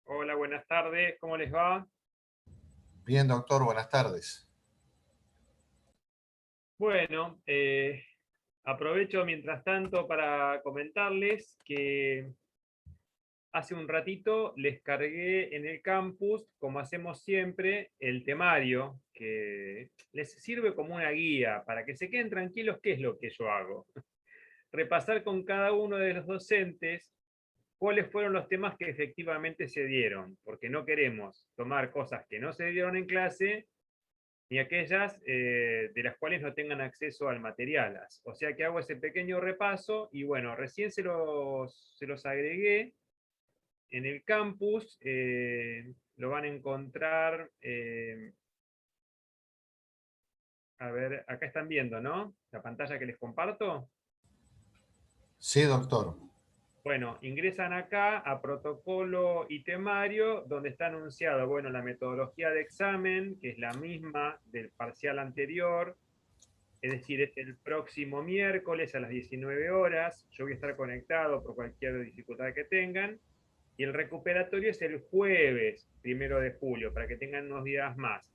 Hola, buenas tardes, ¿cómo les va? Bien, doctor, buenas tardes. Bueno, aprovecho mientras tanto para comentarles que hace un ratito les cargué en el campus, como hacemos siempre, el temario, que les sirve como una guía para que se queden tranquilos qué es lo que yo hago. Repasar con cada uno de los docentes cuáles fueron los temas que efectivamente se dieron, porque no queremos tomar cosas que no se dieron en clase ni aquellas de las cuales no tengan acceso al material. O sea que hago ese pequeño repaso y bueno, recién se los agregué en el campus, lo van a encontrar, a ver, acá están viendo, ¿no? La pantalla que les comparto. Sí, doctor. Bueno, ingresan acá a protocolo y temario, donde está anunciado, bueno, la metodología de examen, que es la misma del parcial anterior. Es decir, es el próximo miércoles a las 19 horas. Yo voy a estar conectado por cualquier dificultad que tengan. Y el recuperatorio es el jueves 1 de julio, para que tengan unos días más.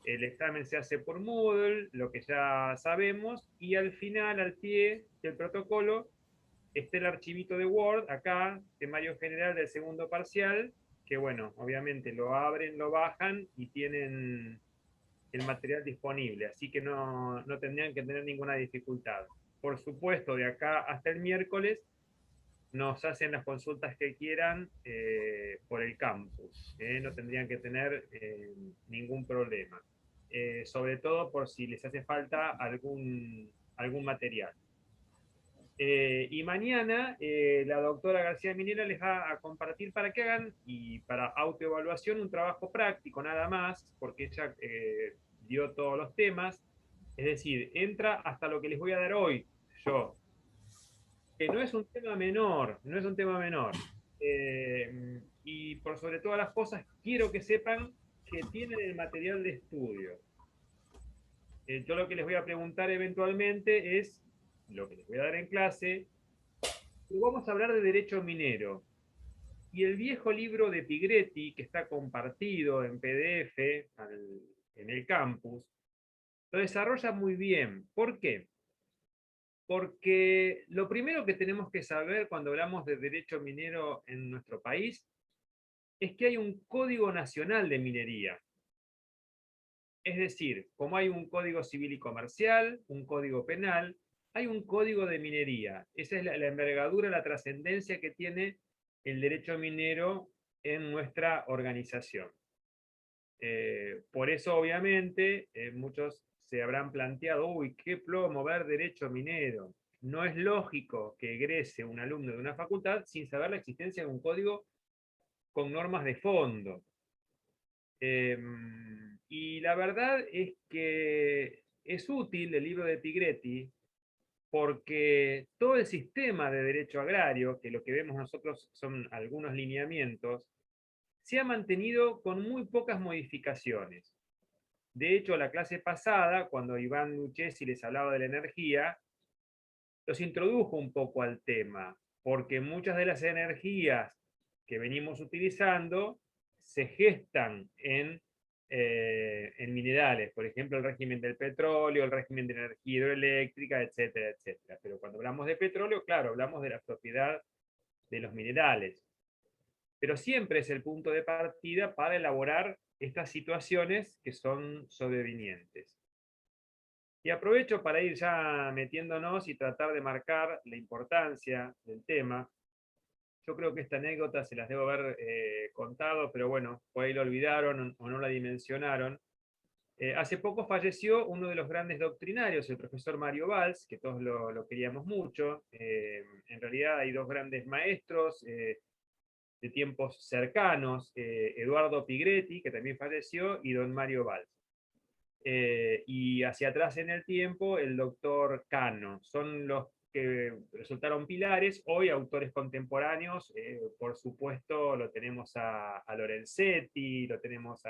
El examen se hace por Moodle, lo que ya sabemos, y al final, al pie del protocolo, está el archivito de Word, acá, temario general del segundo parcial, que bueno, obviamente lo abren, lo bajan y tienen el material disponible, así que no tendrían que tener ninguna dificultad. Por supuesto, de acá hasta el miércoles nos hacen las consultas que quieran por el campus, no tendrían que tener ningún problema, sobre todo por si les hace falta algún material. Y mañana la doctora García Minera les va a compartir para que hagan y para autoevaluación un trabajo práctico nada más, porque ella dio todos los temas. Es decir, entra hasta lo que les voy a dar hoy, yo, que no es un tema menor, no es un tema menor. Y por sobre todas las cosas, quiero que sepan que tienen el material de estudio. Yo lo que les voy a preguntar eventualmente es lo que les voy a dar en clase. Vamos a hablar de derecho minero. Y el viejo libro de Pigretti, que está compartido en PDF en el campus, lo desarrolla muy bien. ¿Por qué? Porque lo primero que tenemos que saber cuando hablamos de derecho minero en nuestro país es que hay un Código Nacional de Minería. Es decir, como hay un Código Civil y Comercial, un Código Penal, hay un Código de Minería. Esa es la envergadura, la trascendencia que tiene el derecho minero en nuestra organización. Por eso, obviamente, muchos se habrán planteado, uy, qué plomo ver derecho minero. No es lógico que egrese un alumno de una facultad sin saber la existencia de un código con normas de fondo. Eh, y la verdad es que es útil el libro de Pigretti porque todo el sistema de derecho agrario, que lo que vemos nosotros son algunos lineamientos, se ha mantenido con muy pocas modificaciones. De hecho, la clase pasada, cuando Iván Lucchesi les hablaba de la energía, los introdujo un poco al tema, porque muchas de las energías que venimos utilizando se gestan en minerales, por ejemplo, el régimen del petróleo, el régimen de energía hidroeléctrica, etcétera, etcétera. Pero cuando hablamos de petróleo, claro, hablamos de la propiedad de los minerales. Pero siempre es el punto de partida para elaborar estas situaciones que son sobrevinientes. Y aprovecho para ir ya metiéndonos y tratar de marcar la importancia del tema. Yo creo que esta anécdota se las debo haber contado, pero bueno, por ahí lo olvidaron o no la dimensionaron. Hace poco falleció uno de los grandes doctrinarios, el profesor Mario Valls, que todos lo queríamos mucho. En realidad hay dos grandes maestros de tiempos cercanos, Eduardo Pigretti, que también falleció, y don Mario Valls. Y hacia atrás en el tiempo, el doctor Cano. Son los que resultaron pilares. Hoy, autores contemporáneos, por supuesto, lo tenemos a Lorenzetti, lo tenemos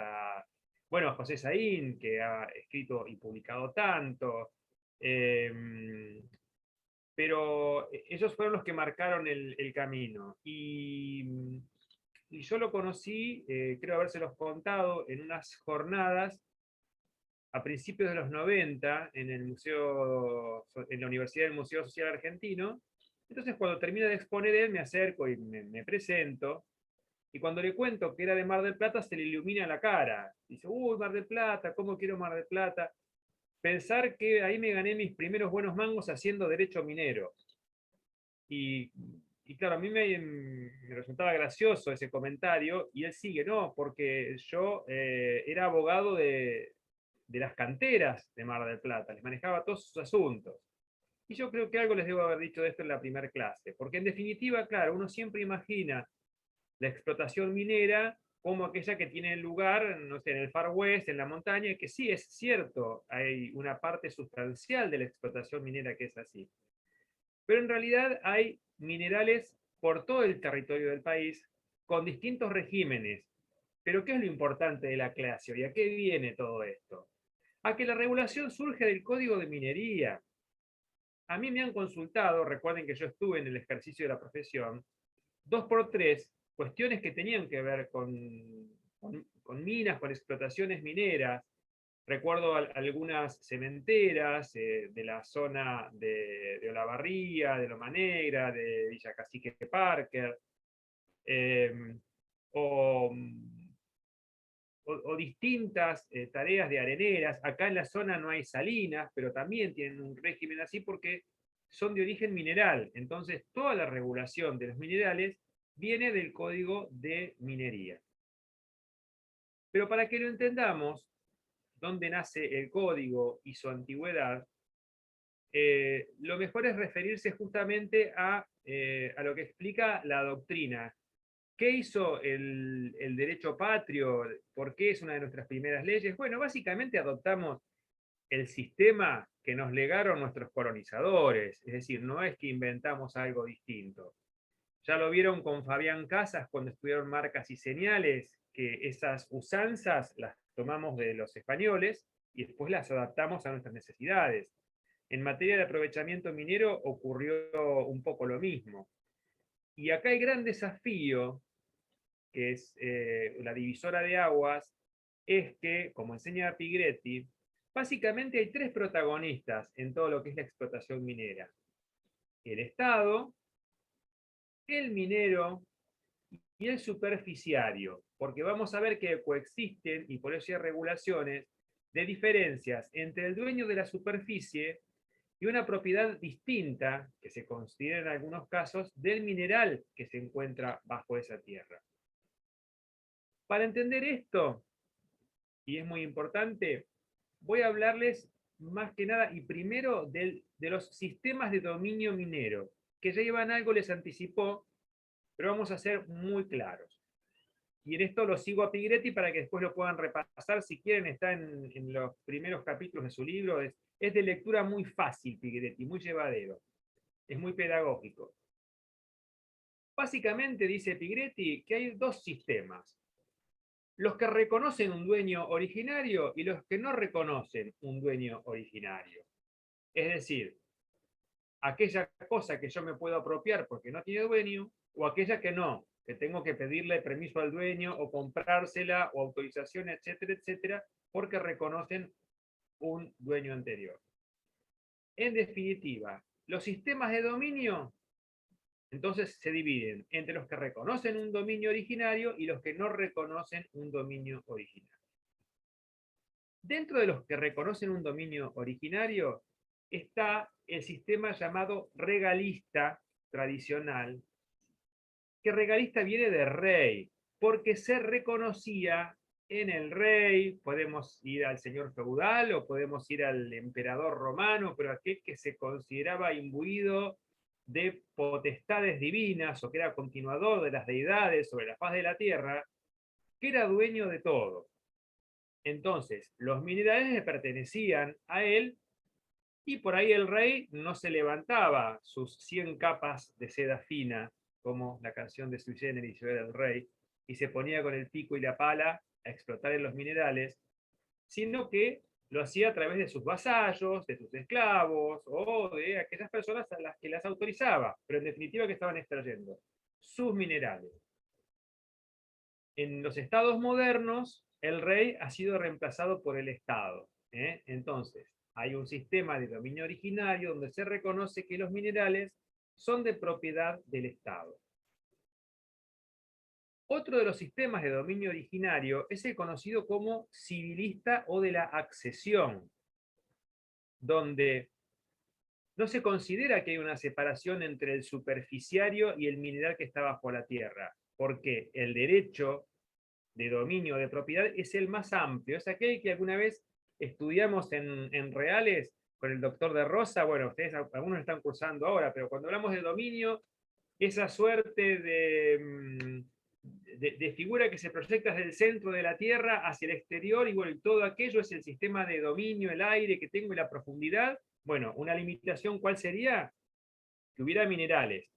bueno, a José Saín, que ha escrito y publicado tanto. Pero ellos fueron los que marcaron el camino. Y y yo lo conocí, creo habérselos contado, en unas jornadas a principios de los 90 en el museo, en la Universidad del Museo Social Argentino. Entonces cuando termina de exponer él, me acerco y me presento, y cuando le cuento que era de Mar del Plata, se le ilumina la cara. Dice, uy, Mar del Plata, ¿cómo quiero Mar del Plata? Pensar que ahí me gané mis primeros buenos mangos haciendo derecho minero. Y, y claro, a mí me resultaba gracioso ese comentario, y él sigue, no, porque yo era abogado de las canteras de Mar del Plata, les manejaba todos sus asuntos. Y yo creo que algo les debo haber dicho de esto en la primera clase, porque en definitiva, claro, uno siempre imagina la explotación minera como aquella que tiene lugar, no sé, en el Far West, en la montaña, que sí es cierto, hay una parte sustancial de la explotación minera que es así. Pero en realidad hay minerales por todo el territorio del país con distintos regímenes. Pero ¿qué es lo importante de la clase y a qué viene todo esto? A que la regulación surge del Código de Minería. A mí me han consultado, recuerden que yo estuve en el ejercicio de la profesión, dos por tres cuestiones que tenían que ver con minas, con explotaciones mineras. Recuerdo algunas cementeras de la zona de Olavarría, de Loma Negra, de Villa Cacique Parker, eh, o, o distintas tareas de areneras. Acá en la zona no hay salinas, pero también tienen un régimen así porque son de origen mineral. Entonces, toda la regulación de los minerales viene del Código de Minería. Pero para que lo entendamos, dónde nace el código y su antigüedad, lo mejor es referirse justamente a lo que explica la doctrina. ¿Qué hizo el derecho patrio? ¿Por qué es una de nuestras primeras leyes? Bueno, básicamente adoptamos el sistema que nos legaron nuestros colonizadores, es decir, no es que inventamos algo distinto. Ya lo vieron con Fabián Casas cuando estudiaron marcas y señales, que esas usanzas las tomamos de los españoles y después las adaptamos a nuestras necesidades. En materia de aprovechamiento minero ocurrió un poco lo mismo. Y acá el gran desafío, que es la divisora de aguas, es que, como enseña Pigretti, básicamente hay tres protagonistas en todo lo que es la explotación minera. El Estado, el minero y el superficiario, porque vamos a ver que coexisten, y por eso hay regulaciones, de diferencias entre el dueño de la superficie y una propiedad distinta, que se considera en algunos casos, del mineral que se encuentra bajo esa tierra. Para entender esto, y es muy importante, voy a hablarles más que nada y primero de los sistemas de dominio minero, que ya Iván algo les anticipó, pero vamos a ser muy claros. Y en esto lo sigo a Pigretti para que después lo puedan repasar si quieren, está en los primeros capítulos de su libro, es de lectura muy fácil Pigretti, muy llevadero, es muy pedagógico. Básicamente dice Pigretti que hay dos sistemas, los que reconocen un dueño originario y los que no reconocen un dueño originario. Es decir, aquella cosa que yo me puedo apropiar porque no tiene dueño, o aquella que no, que tengo que pedirle permiso al dueño o comprársela o autorización, etcétera, etcétera, porque reconocen un dueño anterior. En definitiva, los sistemas de dominio entonces se dividen entre los que reconocen un dominio originario y los que no reconocen un dominio originario. Dentro de los que reconocen un dominio originario está el sistema llamado regalista tradicional, que regalista viene de rey, porque se reconocía en el rey, podemos ir al señor feudal o podemos ir al emperador romano, pero aquel que se consideraba imbuido de potestades divinas o que era continuador de las deidades sobre la faz de la tierra, que era dueño de todo. Entonces, los minerales le pertenecían a él y por ahí el rey no se levantaba sus 100 capas de seda fina, como la canción de Sui Generis, Yo era el rey, y se ponía con el pico y la pala a explotar en los minerales, sino que lo hacía a través de sus vasallos, de sus esclavos, o de aquellas personas a las que las autorizaba, pero en definitiva que estaban extrayendo sus minerales. En los estados modernos, el rey ha sido reemplazado por el Estado. Entonces, hay un sistema de dominio originario donde se reconoce que los minerales son de propiedad del Estado. Otro de los sistemas de dominio originario es el conocido como civilista o de la accesión, donde no se considera que hay una separación entre el superficiario y el mineral que está bajo la tierra, porque el derecho de dominio de propiedad es el más amplio, es aquel que alguna vez estudiamos en Reales con el doctor de Rosa. Bueno, ustedes algunos están cursando ahora, pero cuando hablamos de dominio, esa suerte de figura que se proyecta desde el centro de la Tierra hacia el exterior, y bueno, todo aquello es el sistema de dominio, el aire que tengo y la profundidad. Bueno, una limitación, ¿cuál sería? Que hubiera minerales.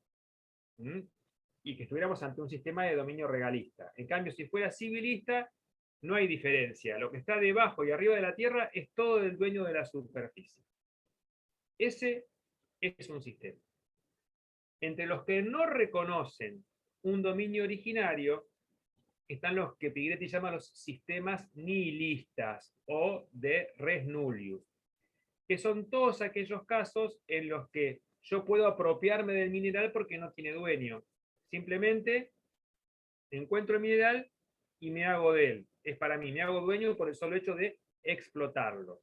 Y que estuviéramos ante un sistema de dominio regalista. En cambio, si fuera civilista, no hay diferencia. Lo que está debajo y arriba de la tierra es todo del dueño de la superficie. Ese es un sistema. Entre los que no reconocen un dominio originario están los que Pigretti llama los sistemas nihilistas o de res nullius, que son todos aquellos casos en los que yo puedo apropiarme del mineral porque no tiene dueño. Simplemente encuentro el mineral y me hago de él. Es para mí, me hago dueño por el solo hecho de explotarlo.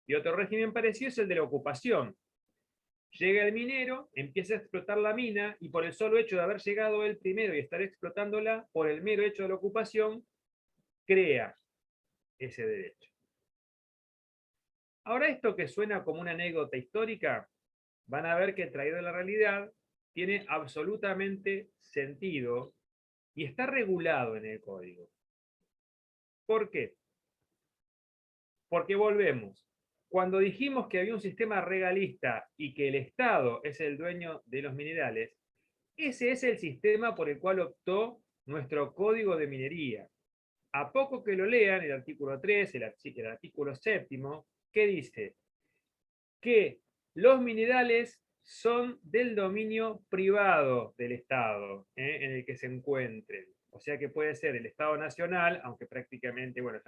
Y otro régimen parecido es el de la ocupación. Llega el minero, empieza a explotar la mina, y por el solo hecho de haber llegado él primero y estar explotándola, por el mero hecho de la ocupación, crea ese derecho. Ahora, esto que suena como una anécdota histórica, van a ver que traído a la realidad tiene absolutamente sentido y está regulado en el código. ¿Por qué? Porque volvemos. Cuando dijimos que había un sistema regalista y que el Estado es el dueño de los minerales, ese es el sistema por el cual optó nuestro código de minería. A poco que lo lean, el artículo 3, el artículo 7, ¿qué dice? Que los minerales son del dominio privado del Estado, en el que se encuentren. O sea que puede ser el Estado nacional, aunque prácticamente, bueno,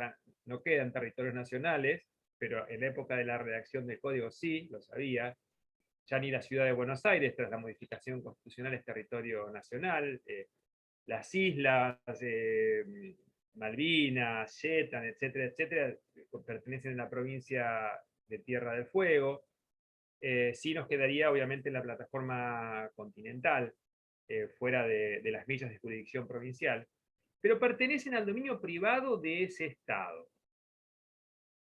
no quedan territorios nacionales, pero en la época de la redacción del código sí, lo sabía. Ya ni la ciudad de Buenos Aires, tras la modificación constitucional, es territorio nacional. Las islas, Malvinas, Shetland, etcétera, etcétera, pertenecen a la provincia de Tierra del Fuego. Sí nos quedaría obviamente en la plataforma continental, fuera de las villas de jurisdicción provincial, pero pertenecen al dominio privado de ese Estado.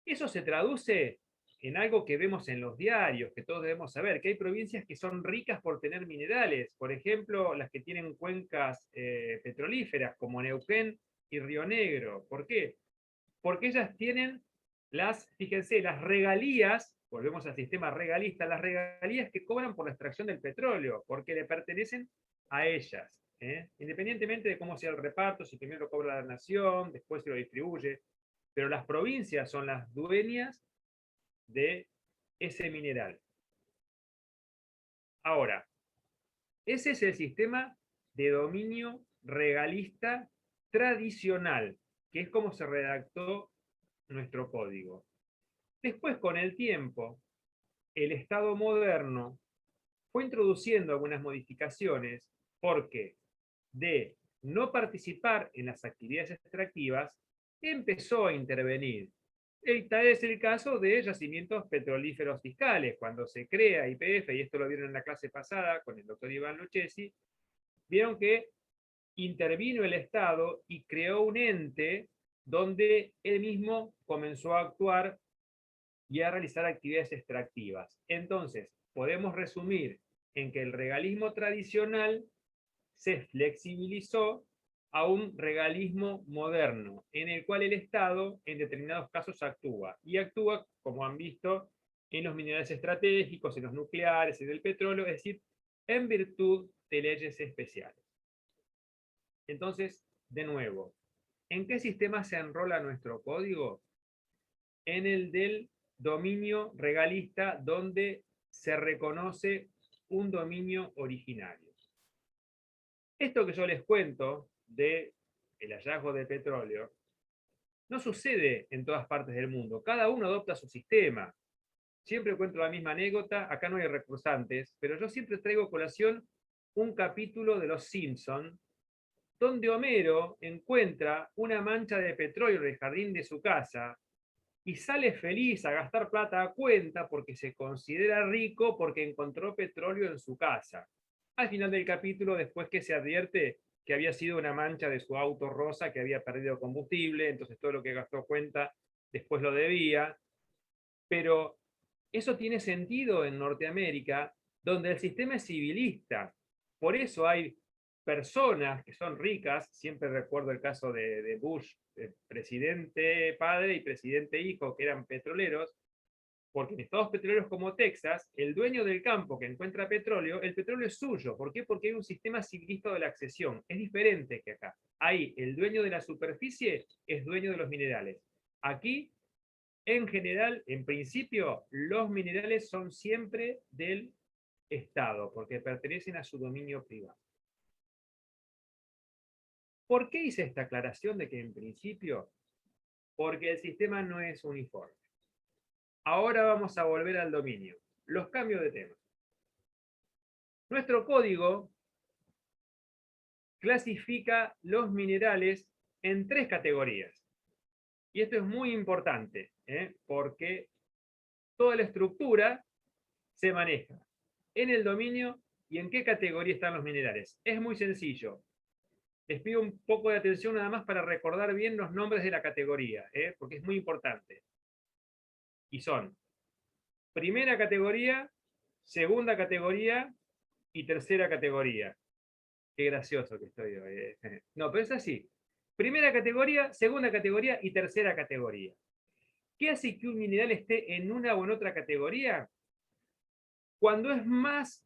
Eso se traduce en algo que vemos en los diarios, que todos debemos saber, que hay provincias que son ricas por tener minerales, por ejemplo, las que tienen cuencas petrolíferas, como Neuquén y Río Negro. ¿Por qué? Porque ellas tienen fíjense, las regalías, volvemos al sistema regalista, las regalías que cobran por la extracción del petróleo, porque le pertenecen a ellas, independientemente de cómo sea el reparto, si primero lo cobra la nación, después se lo distribuye, pero las provincias son las dueñas de ese mineral. Ahora, ese es el sistema de dominio regalista tradicional, que es como se redactó nuestro código. Después, con el tiempo, el Estado moderno fue introduciendo algunas modificaciones porque de no participar en las actividades extractivas, empezó a intervenir. Tal es el caso de yacimientos petrolíferos fiscales. Cuando se crea YPF, y esto lo vieron en la clase pasada con el doctor Iván Lucchesi, vieron que intervino el Estado y creó un ente donde él mismo comenzó a actuar y a realizar actividades extractivas. Entonces, podemos resumir en que el regalismo tradicional se flexibilizó a un regalismo moderno, en el cual el Estado en determinados casos actúa. Y actúa, como han visto, en los minerales estratégicos, en los nucleares, en el petróleo, es decir, en virtud de leyes especiales. Entonces, de nuevo, ¿en qué sistema se enrola nuestro código? En el del dominio regalista, donde se reconoce un dominio originario. Esto que yo les cuento del hallazgo de petróleo no sucede en todas partes del mundo. Cada uno adopta su sistema. Siempre cuento la misma anécdota, acá no hay recursantes, pero yo siempre traigo a colación un capítulo de Los Simpson, donde Homero encuentra una mancha de petróleo en el jardín de su casa y sale feliz a gastar plata a cuenta porque se considera rico porque encontró petróleo en su casa. Al final del capítulo, después que se advierte que había sido una mancha de su auto rosa que había perdido combustible, entonces todo lo que gastó a cuenta después lo debía, pero eso tiene sentido en Norteamérica, donde el sistema es civilista. Por eso hay personas que son ricas, siempre recuerdo el caso de Bush, presidente padre y presidente hijo, que eran petroleros, porque en estados petroleros como Texas, el dueño del campo que encuentra petróleo, el petróleo es suyo. ¿Por qué? Porque hay un sistema civilista de la accesión. Es diferente que acá. Ahí, el dueño de la superficie es dueño de los minerales. Aquí, en general, en principio, los minerales son siempre del Estado, porque pertenecen a su dominio privado. ¿Por qué hice esta aclaración de que en principio? Porque el sistema no es uniforme. Ahora vamos a volver al dominio. Los cambios de tema. Nuestro código clasifica los minerales en 3 categorías. Y esto es muy importante, porque toda la estructura se maneja en el dominio y en qué categoría están los minerales. Es muy sencillo. Les pido un poco de atención nada más para recordar bien los nombres de la categoría, porque es muy importante. Y son primera categoría, segunda categoría y tercera categoría. Qué gracioso que estoy hoy. No, pero es así. Primera categoría, segunda categoría y tercera categoría. ¿Qué hace que un mineral esté en una o en otra categoría? Cuando es más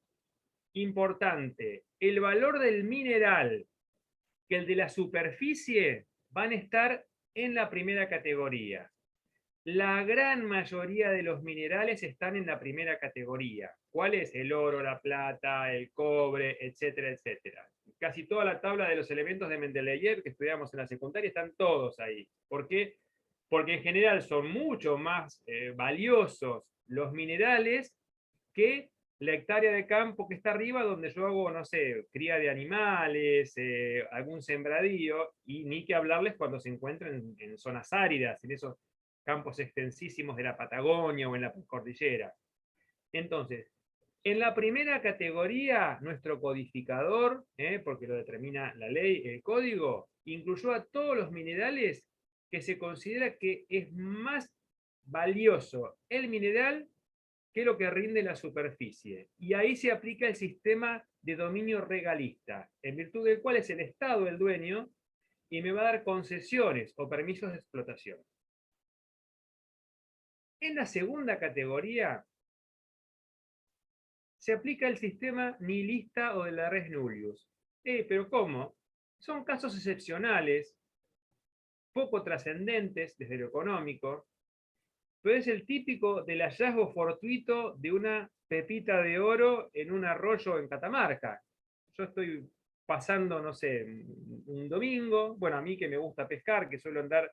importante el valor del mineral que el de la superficie, van a estar en la primera categoría. La gran mayoría de los minerales están en la primera categoría. ¿Cuál es? El oro, la plata, el cobre, etcétera, etcétera. Casi toda la tabla de los elementos de Mendeleev que estudiamos en la secundaria están todos ahí. ¿Por qué? Porque en general son mucho más valiosos los minerales que la hectárea de campo que está arriba, donde yo hago, no sé, cría de animales, algún sembradío, y ni que hablarles cuando se encuentran en zonas áridas, en esos campos extensísimos de la Patagonia o en la cordillera. Entonces, en la primera categoría, nuestro codificador, porque lo determina la ley, el código, incluyó a todos los minerales que se considera que es más valioso el mineral que lo que rinde la superficie. Y ahí se aplica el sistema de dominio regalista, en virtud del cual es el Estado el dueño y me va a dar concesiones o permisos de explotación. En la segunda categoría se aplica el sistema nihilista o de la res nullius. ¿Pero cómo? Son casos excepcionales, poco trascendentes desde lo económico, pero es el típico del hallazgo fortuito de una pepita de oro en un arroyo en Catamarca. Yo estoy pasando, no sé, un domingo, bueno, a mí que me gusta pescar, que suelo andar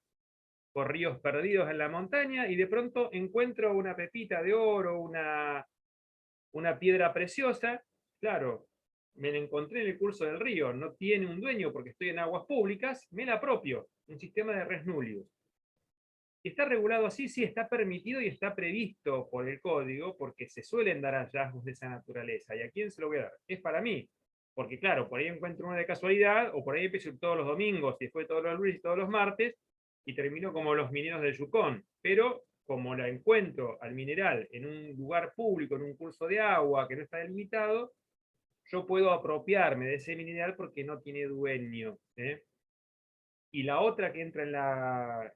por ríos perdidos en la montaña, y de pronto encuentro una pepita de oro, una piedra preciosa. Claro, me la encontré en el curso del río, no tiene un dueño porque estoy en aguas públicas, me la apropio, un sistema de res nullius. ¿Está regulado así? Sí, está permitido y está previsto por el código, porque se suelen dar hallazgos de esa naturaleza. ¿Y a quién se lo voy a dar? Es para mí. Porque claro, por ahí encuentro uno de casualidad, o por ahí empiezo todos los domingos, y después todos los lunes y todos los martes, y termino como los mineros del Yukon. Pero como la encuentro al mineral en un lugar público, en un curso de agua que no está delimitado, yo puedo apropiarme de ese mineral porque no tiene dueño. Y la otra que entra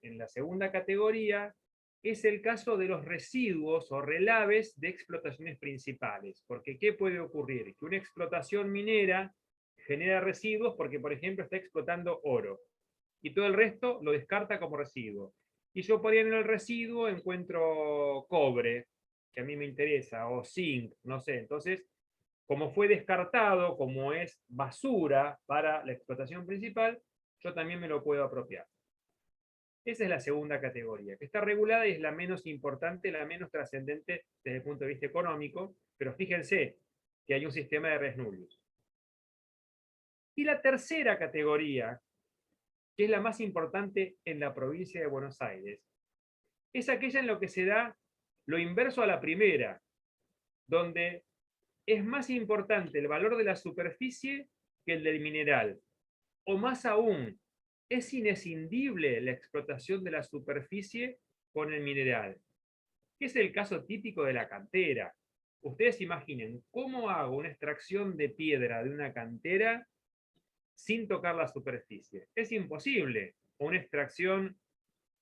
en la segunda categoría es el caso de los residuos o relaves de explotaciones principales. Porque ¿qué puede ocurrir? Que una explotación minera genera residuos porque, por ejemplo, está explotando oro. Y todo el resto lo descarta como residuo. Y yo por ahí en el residuo encuentro cobre, que a mí me interesa, o zinc, no sé. Entonces, como fue descartado, como es basura para la explotación principal, yo también me lo puedo apropiar. Esa es la segunda categoría, que está regulada y es la menos importante, la menos trascendente desde el punto de vista económico, pero fíjense que hay un sistema de res nullius. Y la tercera categoría, que es la más importante en la provincia de Buenos Aires, es aquella en lo que se da lo inverso a la primera, donde es más importante el valor de la superficie que el del mineral. O más aún, es inescindible la explotación de la superficie con el mineral, que es el caso típico de la cantera. Ustedes imaginen, ¿cómo hago una extracción de piedra de una cantera sin tocar la superficie? Es imposible. O una extracción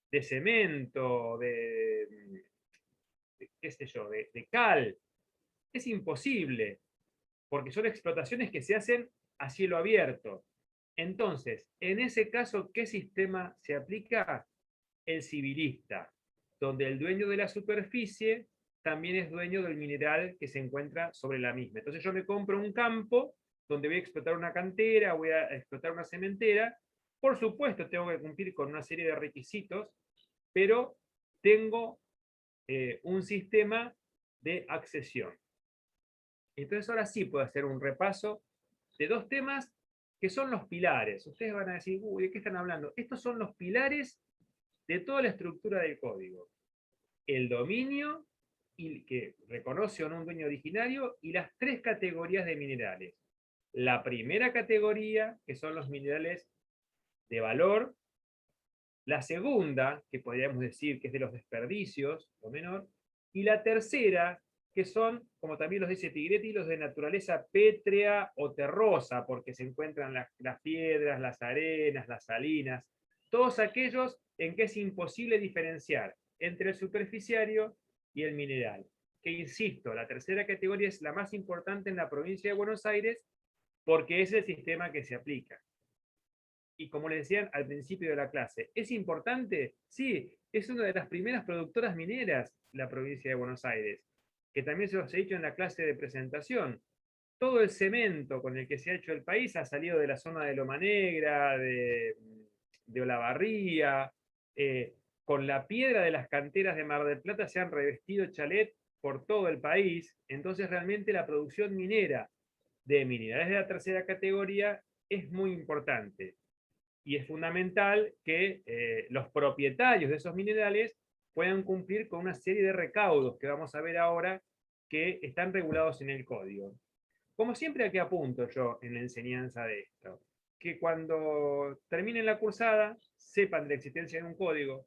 de cemento, qué sé yo, de cal. Es imposible, porque son explotaciones que se hacen a cielo abierto. Entonces, en ese caso, ¿qué sistema se aplica? El civilista, donde el dueño de la superficie también es dueño del mineral que se encuentra sobre la misma. Entonces yo me compro un campo donde voy a explotar una cantera, voy a explotar una cementera. Por supuesto, tengo que cumplir con una serie de requisitos, pero tengo un sistema de accesión. Entonces ahora sí puedo hacer un repaso de dos temas que son los pilares. Ustedes van a decir, uy, ¿de qué están hablando? Estos son los pilares de toda la estructura del código. El dominio, y que reconoce o no un dueño originario, y las tres categorías de minerales. La primera categoría, que son los minerales de valor. La segunda, que podríamos decir que es de los desperdicios, o menor. Y la tercera, que son, como también los dice Tigretti, los de naturaleza pétrea o terrosa, porque se encuentran las piedras, las arenas, las salinas, todos aquellos en que es imposible diferenciar entre el superficiario y el mineral. Que insisto, la tercera categoría es la más importante en la provincia de Buenos Aires porque es el sistema que se aplica. Y como les decían al principio de la clase, ¿es importante? Sí, es una de las primeras productoras mineras la provincia de Buenos Aires, que también se los he dicho en la clase de presentación. Todo el cemento con el que se ha hecho el país ha salido de la zona de Loma Negra, de Olavarría, con la piedra de las canteras de Mar del Plata se han revestido chalet por todo el país, entonces realmente la producción minera de minerales de la tercera categoría es muy importante. Y es fundamental que los propietarios de esos minerales puedan cumplir con una serie de recaudos que vamos a ver ahora que están regulados en el código. Como siempre, aquí apunto yo en la enseñanza de esto, que cuando terminen la cursada sepan de la existencia de un código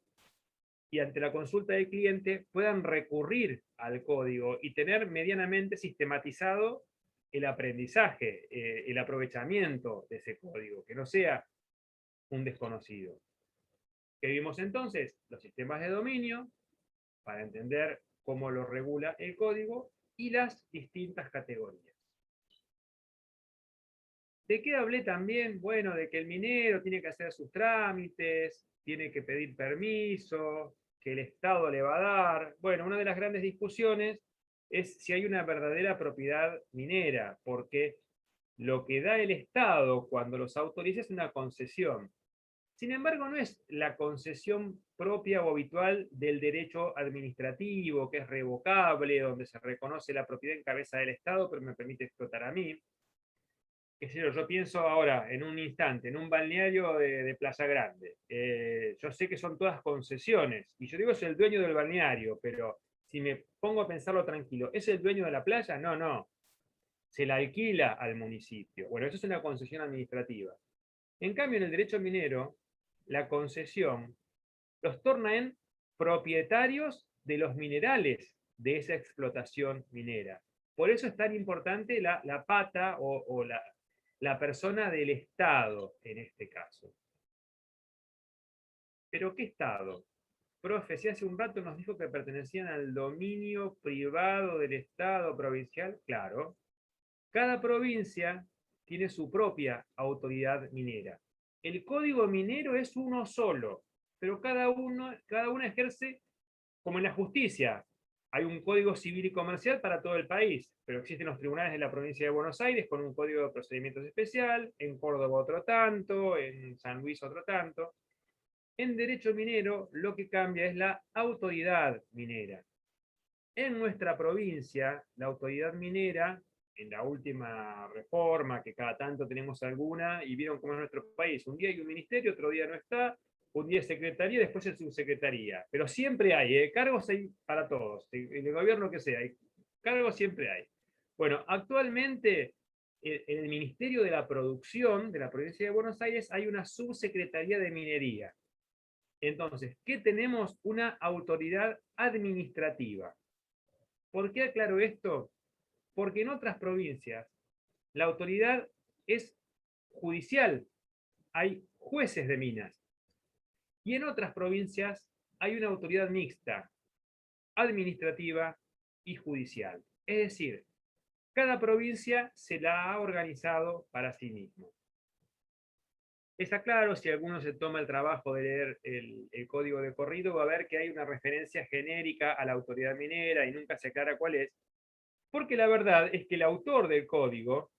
y ante la consulta del cliente puedan recurrir al código y tener medianamente sistematizado el aprendizaje, el aprovechamiento de ese código, que no sea un desconocido. ¿Qué vimos entonces? Los sistemas de dominio, para entender cómo lo regula el código, y las distintas categorías. ¿De qué hablé también? Bueno, de que el minero tiene que hacer sus trámites, tiene que pedir permiso, que el Estado le va a dar. Bueno, una de las grandes discusiones es si hay una verdadera propiedad minera, porque lo que da el Estado cuando los autoriza es una concesión. Sin embargo, no es la concesión propia o habitual del derecho administrativo, que es revocable, donde se reconoce la propiedad en cabeza del Estado, pero me permite explotar a mí. Qué sé yo pienso ahora, en un instante, en un balneario de Playa Grande. Yo sé que son todas concesiones, y yo digo es el dueño del balneario, pero si me pongo a pensarlo tranquilo, ¿es el dueño de la playa? No, no. Se la alquila al municipio. Bueno, eso es una concesión administrativa. En cambio, en el derecho minero, la concesión los torna en propietarios de los minerales de esa explotación minera. Por eso es tan importante la pata o la persona del Estado en este caso. ¿Pero qué Estado? Profe, si hace un rato nos dijo que pertenecían al dominio privado del Estado provincial, claro. Cada provincia tiene su propia autoridad minera. El código minero es uno solo, pero cada una ejerce como en la justicia. Hay un código civil y comercial para todo el país, pero existen los tribunales de la provincia de Buenos Aires con un código de procedimientos especial, en Córdoba otro tanto, en San Luis otro tanto. En derecho minero lo que cambia es la autoridad minera. En nuestra provincia, la autoridad minera, en la última reforma, que cada tanto tenemos alguna, y vieron cómo es nuestro país, un día hay un ministerio, otro día no está, un día es secretaría, después es subsecretaría. Pero siempre hay, cargos hay para todos, en el gobierno que sea, cargos siempre hay. Bueno, actualmente en el Ministerio de la Producción de la provincia de Buenos Aires hay una subsecretaría de minería. Entonces, ¿qué tenemos? Una autoridad administrativa. ¿Por qué aclaro esto? Porque en otras provincias la autoridad es judicial, hay jueces de minas. Y en otras provincias hay una autoridad mixta, administrativa y judicial. Es decir, cada provincia se la ha organizado para sí mismo. Está claro, si alguno se toma el trabajo de leer el código de corrido, va a ver que hay una referencia genérica a la autoridad minera y nunca se aclara cuál es, porque la verdad es que el autor del código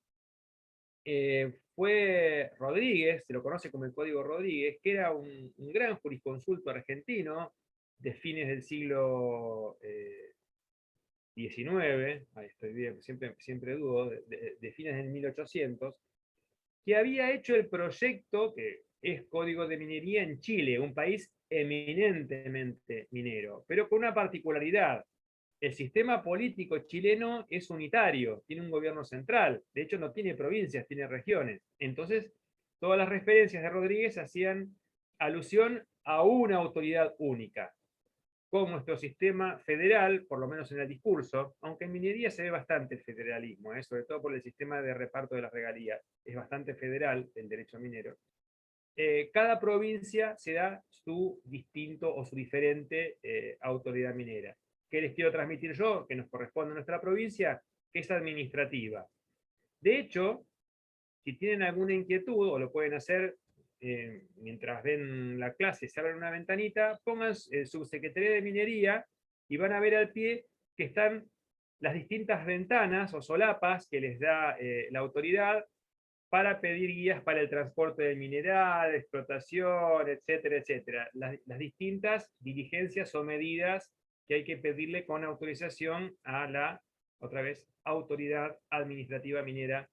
fue Rodríguez, se lo conoce como el Código Rodríguez, que era un gran jurisconsulto argentino de fines del siglo XIX, ahí estoy bien, siempre dudo, de fines del 1800, que había hecho el proyecto que es Código de Minería en Chile, un país eminentemente minero, pero con una particularidad. El sistema político chileno es unitario, tiene un gobierno central, de hecho no tiene provincias, tiene regiones. Entonces, todas las referencias de Rodríguez hacían alusión a una autoridad única. Con nuestro sistema federal, por lo menos en el discurso, aunque en minería se ve bastante el federalismo, sobre todo por el sistema de reparto de las regalías, es bastante federal el derecho minero. Cada provincia se da su distinto o su diferente autoridad minera. ¿Qué les quiero transmitir yo? Que nos corresponde a nuestra provincia, que es administrativa. De hecho, si tienen alguna inquietud, o lo pueden hacer mientras ven la clase, se abren una ventanita, pongan subsecretaría de minería y van a ver al pie que están las distintas ventanas o solapas que les da la autoridad para pedir guías para el transporte del mineral, explotación, etcétera, etcétera. Las distintas diligencias o medidas que hay que pedirle con autorización a la, otra vez, autoridad administrativa minera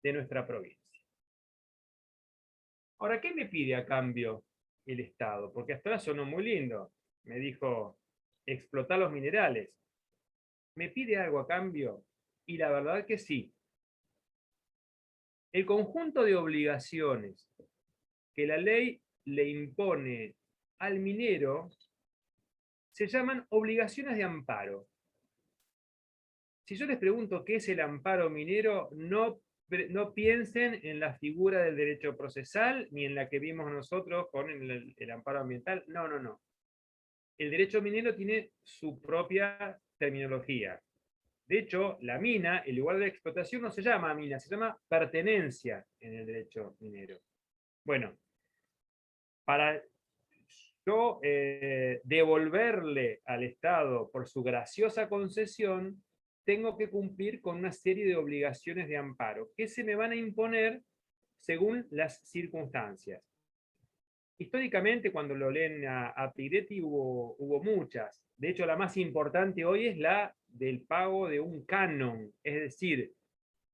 de nuestra provincia. Ahora, ¿qué me pide a cambio el Estado? Porque hasta ahora sonó muy lindo. Me dijo, explotar los minerales. ¿Me pide algo a cambio? Y la verdad que sí. El conjunto de obligaciones que la ley le impone al minero se llaman obligaciones de amparo. Si yo les pregunto qué es el amparo minero, no piensen en la figura del derecho procesal ni en la que vimos nosotros con el amparo ambiental. No, no, no. El derecho minero tiene su propia terminología. De hecho, la mina, el lugar de explotación, no se llama mina, se llama pertenencia en el derecho minero. Bueno, para yo devolverle al Estado por su graciosa concesión, tengo que cumplir con una serie de obligaciones de amparo que se me van a imponer según las circunstancias. Históricamente, cuando lo leen a Piretti, hubo muchas. De hecho, la más importante hoy es la del pago de un canon, es decir,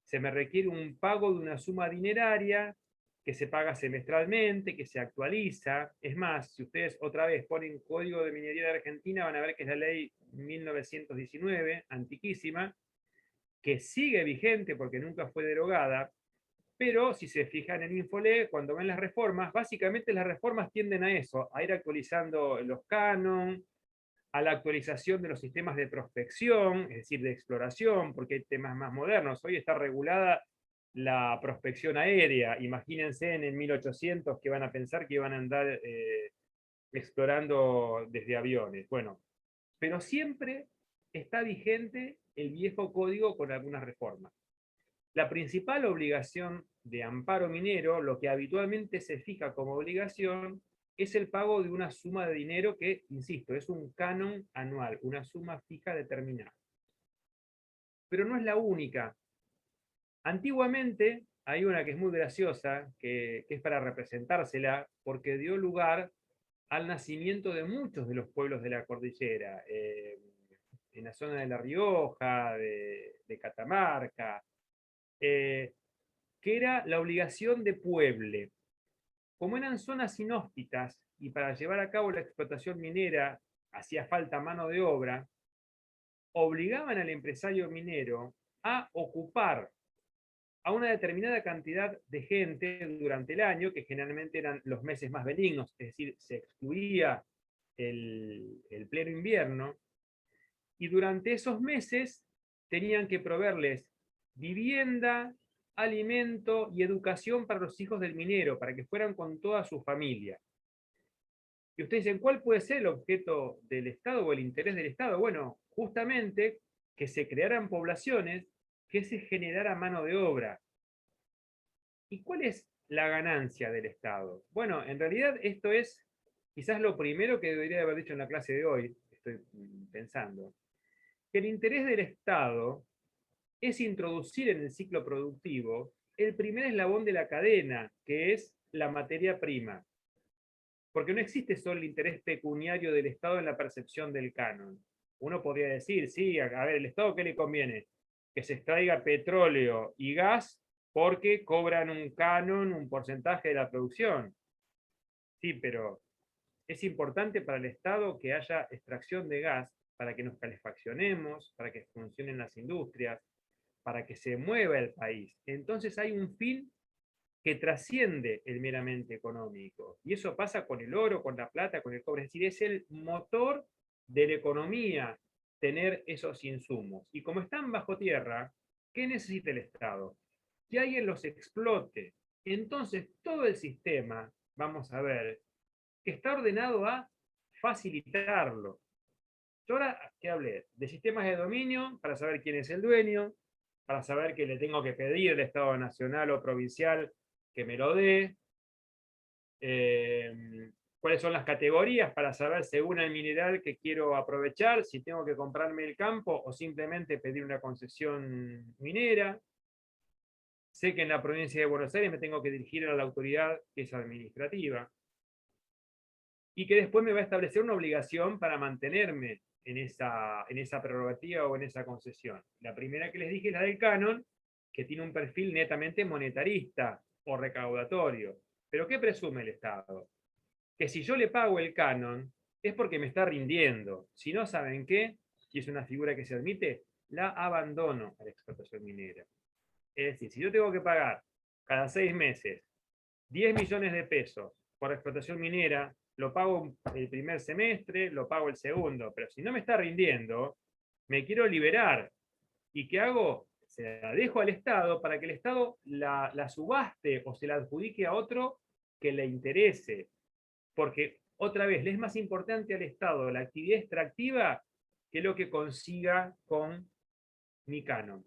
se me requiere un pago de una suma dineraria que se paga semestralmente, que se actualiza. Es más, si ustedes otra vez ponen Código de Minería de Argentina, van a ver que es la ley 1919, antiquísima, que sigue vigente porque nunca fue derogada, pero si se fijan en Infole, cuando ven las reformas, básicamente las reformas tienden a eso, a ir actualizando los cánon, a la actualización de los sistemas de prospección, es decir, de exploración, porque hay temas más modernos. Hoy está regulada la prospección aérea. Imagínense en el 1800 que van a pensar que iban a andar explorando desde aviones. Bueno, pero siempre está vigente el viejo código con algunas reformas. La principal obligación de amparo minero, lo que habitualmente se fija como obligación, es el pago de una suma de dinero que, insisto, es un canon anual, una suma fija determinada. Pero no es la única. Antiguamente hay una que es muy graciosa, que es para representársela, porque dio lugar al nacimiento de muchos de los pueblos de la cordillera, en la zona de La Rioja, de Catamarca, que era la obligación de pueble. Como eran zonas inhóspitas y para llevar a cabo la explotación minera hacía falta mano de obra, obligaban al empresario minero a ocupar a una determinada cantidad de gente durante el año, que generalmente eran los meses más benignos, es decir, se excluía el pleno invierno, y durante esos meses tenían que proveerles vivienda, alimento y educación para los hijos del minero, para que fueran con toda su familia. Y ustedes dicen, ¿cuál puede ser el objeto del Estado o el interés del Estado? Bueno, justamente que se crearan poblaciones, que se generara mano de obra. ¿Y cuál es la ganancia del Estado? Bueno, en realidad esto es quizás lo primero que debería haber dicho en la clase de hoy, estoy pensando, que el interés del Estado es introducir en el ciclo productivo el primer eslabón de la cadena, que es la materia prima. Porque no existe solo el interés pecuniario del Estado en la percepción del canon. Uno podría decir, sí, a ver, ¿el Estado qué le conviene? Que se extraiga petróleo y gas porque cobran un canon, un porcentaje de la producción. Sí, pero es importante para el Estado que haya extracción de gas para que nos calefaccionemos, para que funcionen las industrias, para que se mueva el país. Entonces hay un fin que trasciende el meramente económico. Y eso pasa con el oro, con la plata, con el cobre. Es decir, es el motor de la economía tener esos insumos. Y como están bajo tierra, ¿qué necesita el Estado? Que alguien los explote. Entonces, todo el sistema, vamos a ver, está ordenado a facilitarlo. Yo ahora que hablé de sistemas de dominio para saber quién es el dueño, para saber que le tengo que pedir al Estado nacional o provincial que me lo dé, cuáles son las categorías para saber según el mineral que quiero aprovechar, si tengo que comprarme el campo o simplemente pedir una concesión minera. Sé que en la provincia de Buenos Aires me tengo que dirigir a la autoridad que es administrativa y que después me va a establecer una obligación para mantenerme en esa prerrogativa o en esa concesión. La primera que les dije es la del canon, que tiene un perfil netamente monetarista o recaudatorio. ¿Pero qué presume el Estado? Que si yo le pago el canon es porque me está rindiendo. Si no, ¿saben qué? Si es una figura que se admite, la abandono a la explotación minera. Es decir, si yo tengo que pagar cada 6 meses 10 millones de pesos por explotación minera, lo pago el primer semestre, lo pago el segundo, pero si no me está rindiendo, me quiero liberar. ¿Y qué hago? Se la dejo al Estado para que el Estado la subaste o se la adjudique a otro que le interese. Porque, otra vez, le es más importante al Estado la actividad extractiva que lo que consiga con mi canon.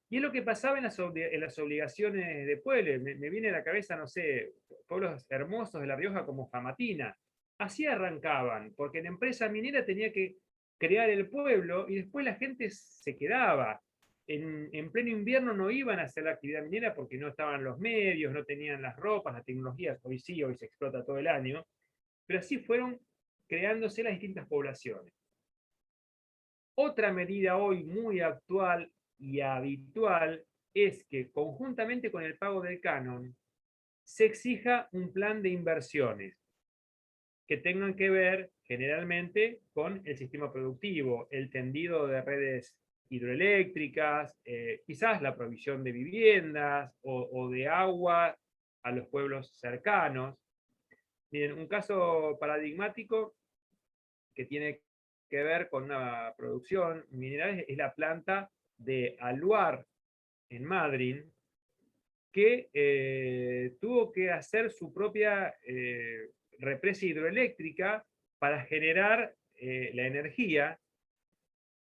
Y es lo que pasaba en las obligaciones de pueblo. Me viene a la cabeza, no sé, pueblos hermosos de La Rioja como Famatina. Así arrancaban, porque la empresa minera tenía que crear el pueblo y después la gente se quedaba. En pleno invierno no iban a hacer la actividad minera porque no estaban los medios, no tenían las ropas, las tecnologías. Hoy sí, hoy se explota todo el año. Pero así fueron creándose las distintas poblaciones. Otra medida hoy muy actual y habitual es que conjuntamente con el pago del canon se exija un plan de inversiones que tengan que ver generalmente con el sistema productivo, el tendido de redes hidroeléctricas, quizás la provisión de viviendas o de agua a los pueblos cercanos. Miren, un caso paradigmático que tiene que ver con una producción mineral es la planta de Aluar en Madrid, que tuvo que hacer su propia represa hidroeléctrica para generar la energía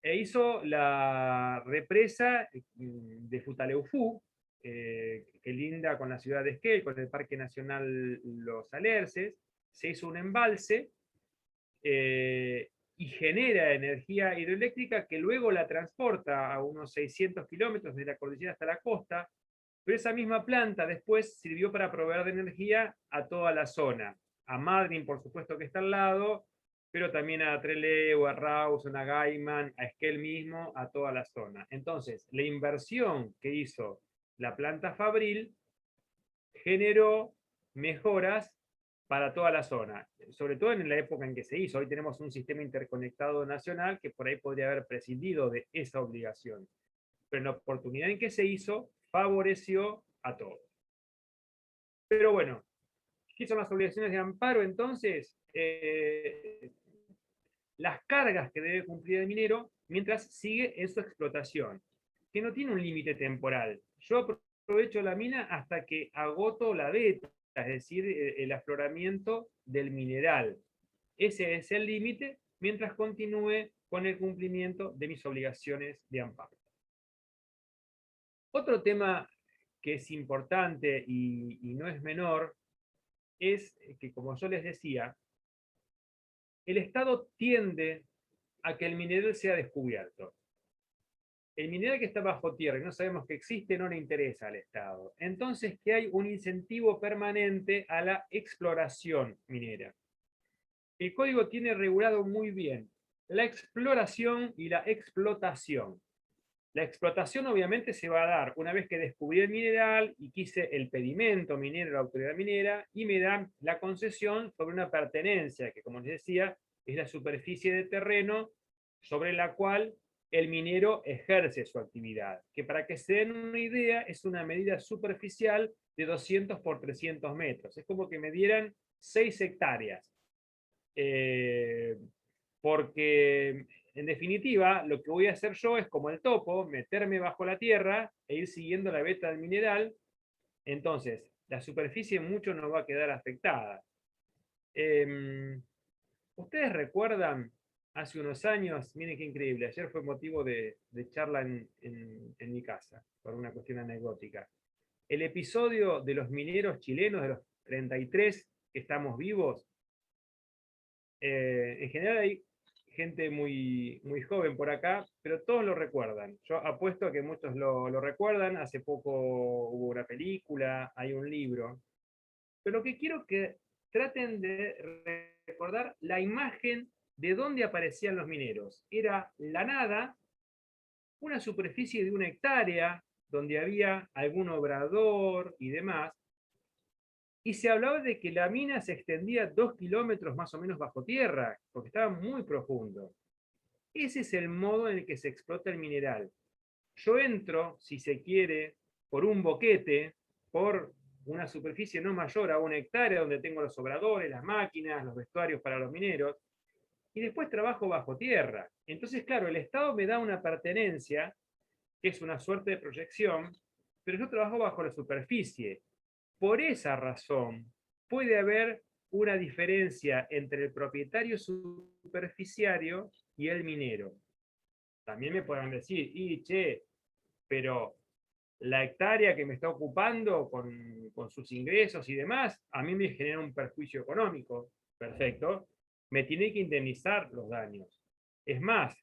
e hizo la represa de Futaleufú, que linda con la ciudad de Esquel, con el Parque Nacional Los Alerces, se hizo un embalse y genera energía hidroeléctrica que luego la transporta a unos 600 kilómetros de la cordillera hasta la costa, pero esa misma planta después sirvió para proveer de energía a toda la zona. A Madryn, por supuesto que está al lado, pero también a Trelew, a Rawson, a Gaiman, a Esquel mismo, a toda la zona. Entonces, la inversión que hizo la planta Fabril generó mejoras para toda la zona, sobre todo en la época en que se hizo. Hoy tenemos un sistema interconectado nacional que por ahí podría haber prescindido de esa obligación. Pero en la oportunidad en que se hizo, favoreció a todos. Pero bueno, ¿qué son las obligaciones de amparo entonces? Las cargas que debe cumplir el minero mientras sigue en su explotación, que no tiene un límite temporal. Yo aprovecho la mina hasta que agoto la beta, es decir, el afloramiento del mineral. Ese es el límite mientras continúe con el cumplimiento de mis obligaciones de amparo. Otro tema que es importante y no es menor es que, como yo les decía, el Estado tiende a que el mineral sea descubierto. El mineral que está bajo tierra y no sabemos que existe no le interesa al Estado. Entonces, que hay un incentivo permanente a la exploración minera. El código tiene regulado muy bien la exploración y la explotación. La explotación obviamente se va a dar una vez que descubrí el mineral y quise el pedimento minero de la autoridad minera y me dan la concesión sobre una pertenencia que, como les decía, es la superficie de terreno sobre la cual el minero ejerce su actividad, que para que se den una idea es una medida superficial de 200 por 300 metros. Es como que me dieran 6 hectáreas. Porque en definitiva lo que voy a hacer yo es como el topo, meterme bajo la tierra e ir siguiendo la veta del mineral. Entonces la superficie mucho no va a quedar afectada. ¿Ustedes recuerdan hace unos años? Miren qué increíble, ayer fue motivo de charla en mi casa por una cuestión anecdótica, el episodio de los mineros chilenos, de los 33 que estamos vivos. En general hay gente muy, muy joven por acá, pero todos lo recuerdan. Yo apuesto a que muchos lo recuerdan. Hace poco hubo una película, hay un libro. Pero lo que quiero que traten de recordar la imagen de dónde aparecían los mineros. Era la nada, una superficie de 1 hectárea, donde había algún obrador y demás, y se hablaba de que la mina se extendía 2 kilómetros más o menos bajo tierra, porque estaba muy profundo. Ese es el modo en el que se explota el mineral. Yo entro, si se quiere, por un boquete, por una superficie no mayor a 1 hectárea, donde tengo los obradores, las máquinas, los vestuarios para los mineros, y después trabajo bajo tierra. Entonces, claro, el Estado me da una pertenencia, que es una suerte de proyección, pero yo trabajo bajo la superficie. Por esa razón, puede haber una diferencia entre el propietario superficiario y el minero. También me podrán decir, y che, pero la hectárea que me está ocupando con sus ingresos y demás, a mí me genera un perjuicio económico. Perfecto. Me tiene que indemnizar los daños. Es más,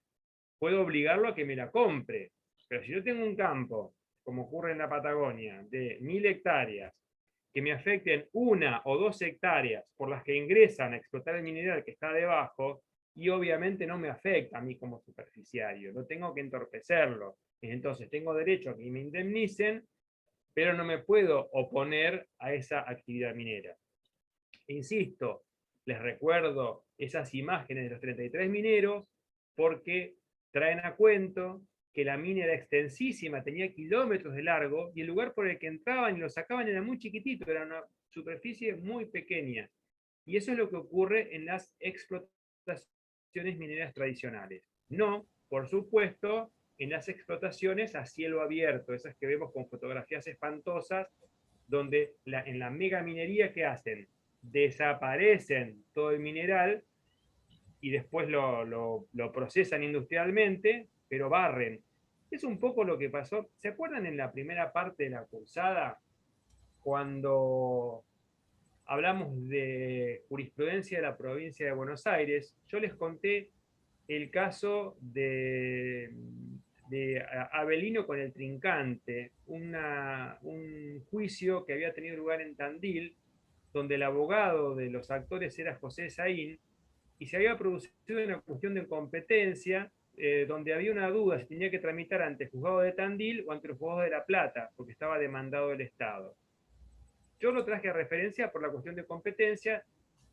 puedo obligarlo a que me la compre. Pero si yo tengo un campo, como ocurre en la Patagonia, de 1000 hectáreas, que me afecten 1 o 2 hectáreas por las que ingresan a explotar el mineral que está debajo, y obviamente no me afecta a mí como superficiario, no tengo que entorpecerlo. Entonces tengo derecho a que me indemnicen, pero no me puedo oponer a esa actividad minera. Insisto, les recuerdo esas imágenes de los 33 mineros porque traen a cuento que la mina era extensísima, tenía kilómetros de largo, y el lugar por el que entraban y lo sacaban era muy chiquitito, era una superficie muy pequeña. Y eso es lo que ocurre en las explotaciones mineras tradicionales. No, por supuesto, en las explotaciones a cielo abierto, esas que vemos con fotografías espantosas, donde en la megaminería, ¿qué hacen? Desaparecen todo el mineral y después lo procesan industrialmente, pero barren. Es un poco lo que pasó. ¿Se acuerdan en la primera parte de la cursada, cuando hablamos de jurisprudencia de la provincia de Buenos Aires. Yo les conté el caso de Avelino con el Trincante, un juicio que había tenido lugar en Tandil, donde el abogado de los actores era José Saín, y se había producido una cuestión de competencia, donde había una duda si tenía que tramitar ante el juzgado de Tandil o ante el juzgado de La Plata, porque estaba demandado el Estado. Yo lo traje a referencia por la cuestión de competencia,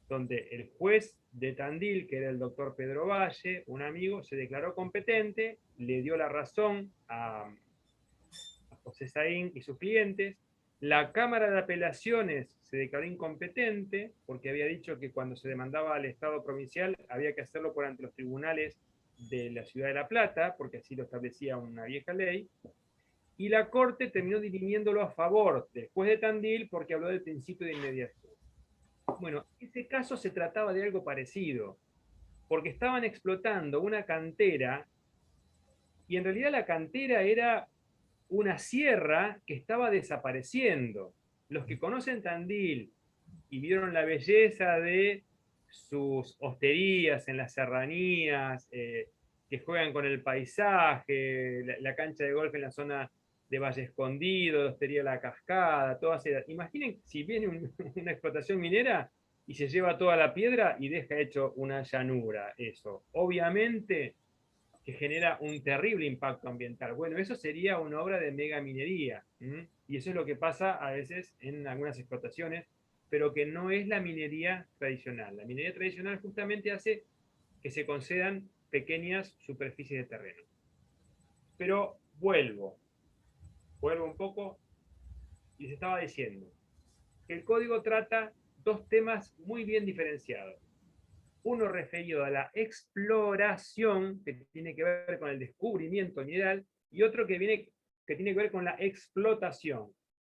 donde el juez de Tandil, que era el doctor Pedro Valle, un amigo, se declaró competente, le dio la razón a José Saín y sus clientes. La Cámara de Apelaciones se declaró incompetente porque había dicho que cuando se demandaba al Estado provincial había que hacerlo por ante los tribunales de la ciudad de La Plata, porque así lo establecía una vieja ley. Y la Corte terminó dirimiéndolo a favor del juez de Tandil porque habló del principio de inmediación. Bueno, ese caso se trataba de algo parecido, porque estaban explotando una cantera y en realidad la cantera era una sierra que estaba desapareciendo. Los que conocen Tandil y vieron la belleza de sus hosterías en las serranías, que juegan con el paisaje, la cancha de golf en la zona de Valle Escondido, la hostería La Cascada, todas esas. Imaginen si viene una explotación minera y se lleva toda la piedra y deja hecho una llanura, eso. Obviamente que genera un terrible impacto ambiental. Bueno, eso sería una obra de megaminería. Y eso es lo que pasa a veces en algunas explotaciones, pero que no es la minería tradicional. La minería tradicional justamente hace que se concedan pequeñas superficies de terreno. Pero vuelvo un poco y les estaba diciendo que el código trata dos temas muy bien diferenciados. Uno referido a la exploración, que tiene que ver con el descubrimiento mineral, y otro que tiene que ver con la explotación.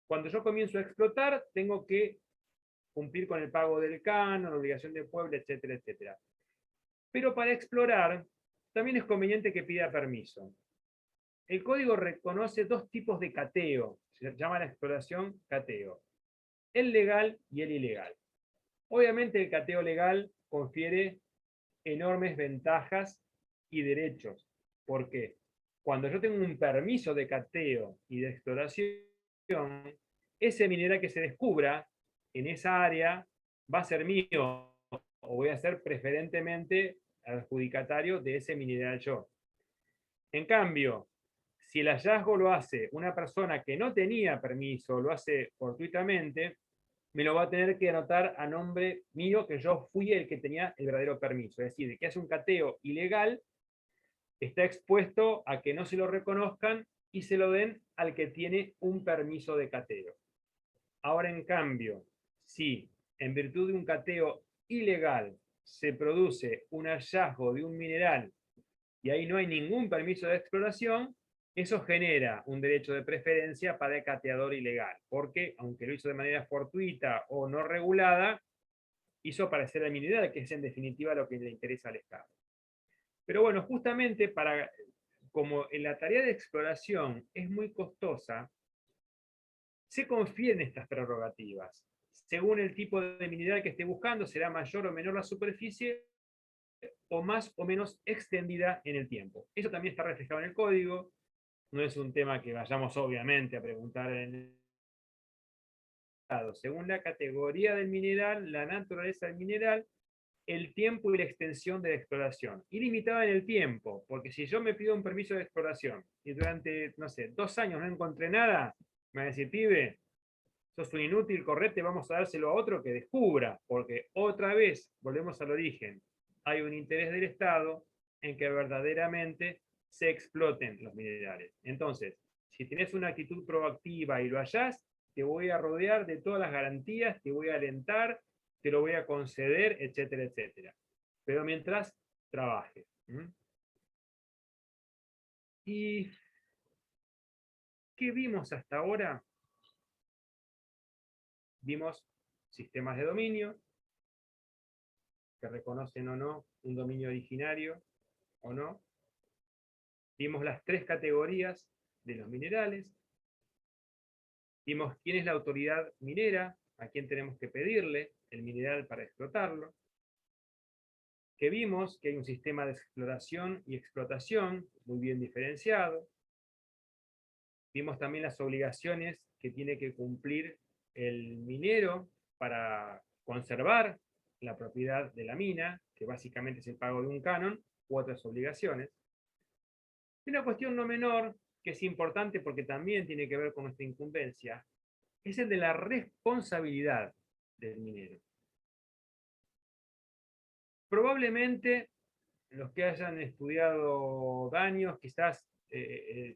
Cuando yo comienzo a explotar, tengo que cumplir con el pago del canon, la obligación de pueblo, etcétera, etcétera. Pero para explorar, también es conveniente que pida permiso. El código reconoce dos tipos de cateo, se llama la exploración cateo, el legal y el ilegal. Obviamente el cateo legal confiere enormes ventajas y derechos. ¿Por qué? Cuando yo tengo un permiso de cateo y de exploración, ese mineral que se descubra en esa área va a ser mío o voy a ser preferentemente adjudicatario de ese mineral yo. En cambio, si el hallazgo lo hace una persona que no tenía permiso, lo hace fortuitamente, me lo va a tener que anotar a nombre mío, que yo fui el que tenía el verdadero permiso. Es decir, que hace un cateo ilegal, está expuesto a que no se lo reconozcan y se lo den al que tiene un permiso de cateo. Ahora, en cambio, si en virtud de un cateo ilegal se produce un hallazgo de un mineral y ahí no hay ningún permiso de exploración, eso genera un derecho de preferencia para el cateador ilegal, porque aunque lo hizo de manera fortuita o no regulada, hizo aparecer el mineral, que es en definitiva lo que le interesa al Estado. Pero bueno, justamente como la tarea de exploración es muy costosa, se confieren estas prerrogativas. Según el tipo de mineral que esté buscando, será mayor o menor la superficie o más o menos extendida en el tiempo. Eso también está reflejado en el código. No es un tema que vayamos obviamente a preguntar en el Estado. Según la categoría del mineral, la naturaleza del mineral, el tiempo y la extensión de la exploración. Ilimitada en el tiempo, porque si yo me pido un permiso de exploración y durante, no sé, 2 años no encontré nada, me va a decir, pibe, sos un inútil, correte, vamos a dárselo a otro que descubra, porque otra vez, volvemos al origen, hay un interés del Estado en que verdaderamente se exploten los minerales. Entonces, si tenés una actitud proactiva y lo hallás, te voy a rodear de todas las garantías, te voy a alentar, te lo voy a conceder, etcétera, etcétera. Pero mientras trabajes. ¿Y qué vimos hasta ahora? Vimos sistemas de dominio, que reconocen o no un dominio originario o no. Vimos las 3 categorías de los minerales. Vimos quién es la autoridad minera a quién tenemos que pedirle el mineral para explotarlo, que vimos que hay un sistema de exploración y explotación muy bien diferenciado. Vimos también las obligaciones que tiene que cumplir el minero para conservar la propiedad de la mina, que básicamente es el pago de un canon, u otras obligaciones. Y una cuestión no menor, que es importante porque también tiene que ver con nuestra incumbencia, es el de la responsabilidad del minero. Probablemente los que hayan estudiado daños, quizás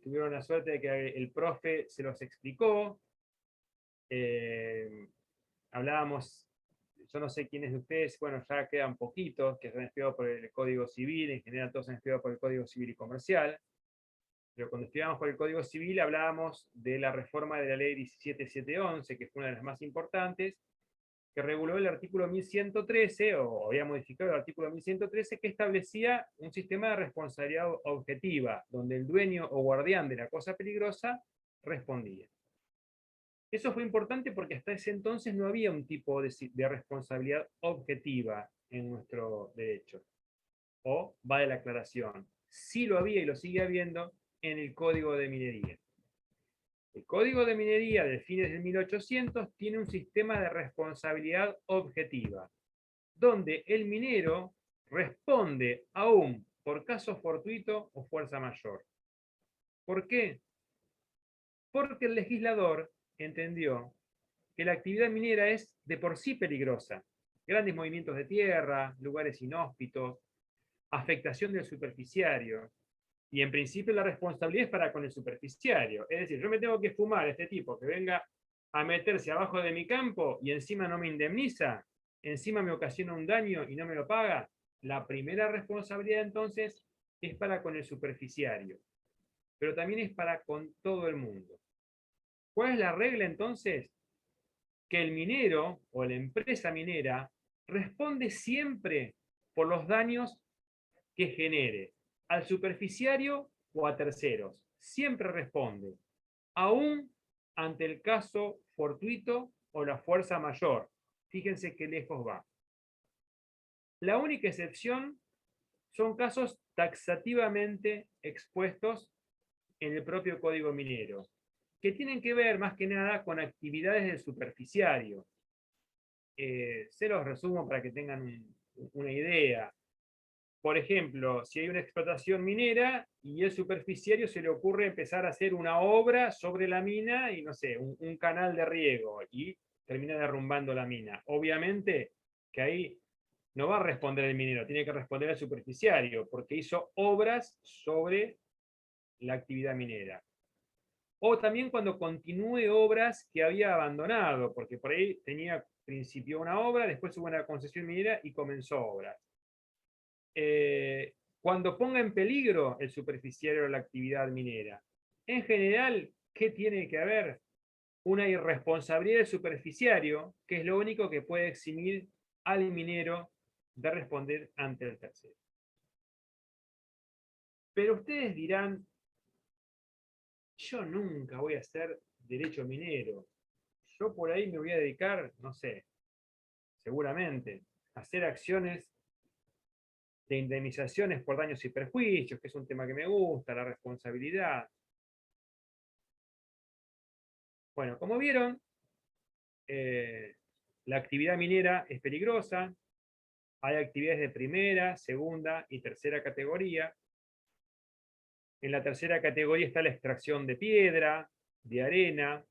tuvieron la suerte de que el profe se los explicó. Hablábamos, yo no sé quiénes de ustedes, bueno, ya quedan poquitos que se han estudiado por el Código Civil, en general todos han estudiado por el Código Civil y Comercial, pero cuando estudiábamos por el Código Civil hablábamos de la reforma de la Ley 17711, que fue una de las más importantes, que reguló el artículo 1113, o había modificado el artículo 1113, que establecía un sistema de responsabilidad objetiva, donde el dueño o guardián de la cosa peligrosa respondía. Eso fue importante porque hasta ese entonces no había un tipo de responsabilidad objetiva en nuestro derecho. O va de la aclaración. Sí lo había y lo sigue habiendo en el Código de Minería. El Código de Minería de fines del 1800 tiene un sistema de responsabilidad objetiva, donde el minero responde aún por caso fortuito o fuerza mayor. ¿Por qué? Porque el legislador entendió que la actividad minera es de por sí peligrosa. Grandes movimientos de tierra, lugares inhóspitos, afectación del superficiario. Y en principio la responsabilidad es para con el superficiario. Es decir, yo me tengo que fumar a este tipo que venga a meterse abajo de mi campo y encima no me indemniza, encima me ocasiona un daño y no me lo paga. La primera responsabilidad entonces es para con el superficiario, pero también es para con todo el mundo. ¿Cuál es la regla entonces? Que el minero o la empresa minera responde siempre por los daños que genere al superficiario o a terceros. Siempre responde, aún ante el caso fortuito o la fuerza mayor. Fíjense qué lejos va. La única excepción son casos taxativamente expuestos en el propio Código Minero, que tienen que ver más que nada con actividades del superficiario. Se los resumo para que tengan una idea. Por ejemplo, si hay una explotación minera y el superficiario se le ocurre empezar a hacer una obra sobre la mina y, no sé, un canal de riego y termina derrumbando la mina. Obviamente que ahí no va a responder el minero, tiene que responder el superficiario, porque hizo obras sobre la actividad minera. O también cuando continúe obras que había abandonado, porque por ahí principió una obra, después hubo una concesión minera y comenzó obras. Cuando ponga en peligro el superficiario la actividad minera. En general, ¿qué tiene que haber? Una irresponsabilidad del superficiario, que es lo único que puede eximir al minero de responder ante el tercero. Pero ustedes dirán, yo nunca voy a hacer derecho minero. Yo por ahí me voy a dedicar, no sé, seguramente, a hacer acciones de indemnizaciones por daños y perjuicios, que es un tema que me gusta, la responsabilidad. Bueno, como vieron, la actividad minera es peligrosa, hay actividades de primera, segunda y tercera categoría. En la tercera categoría está la extracción de piedra, de arena,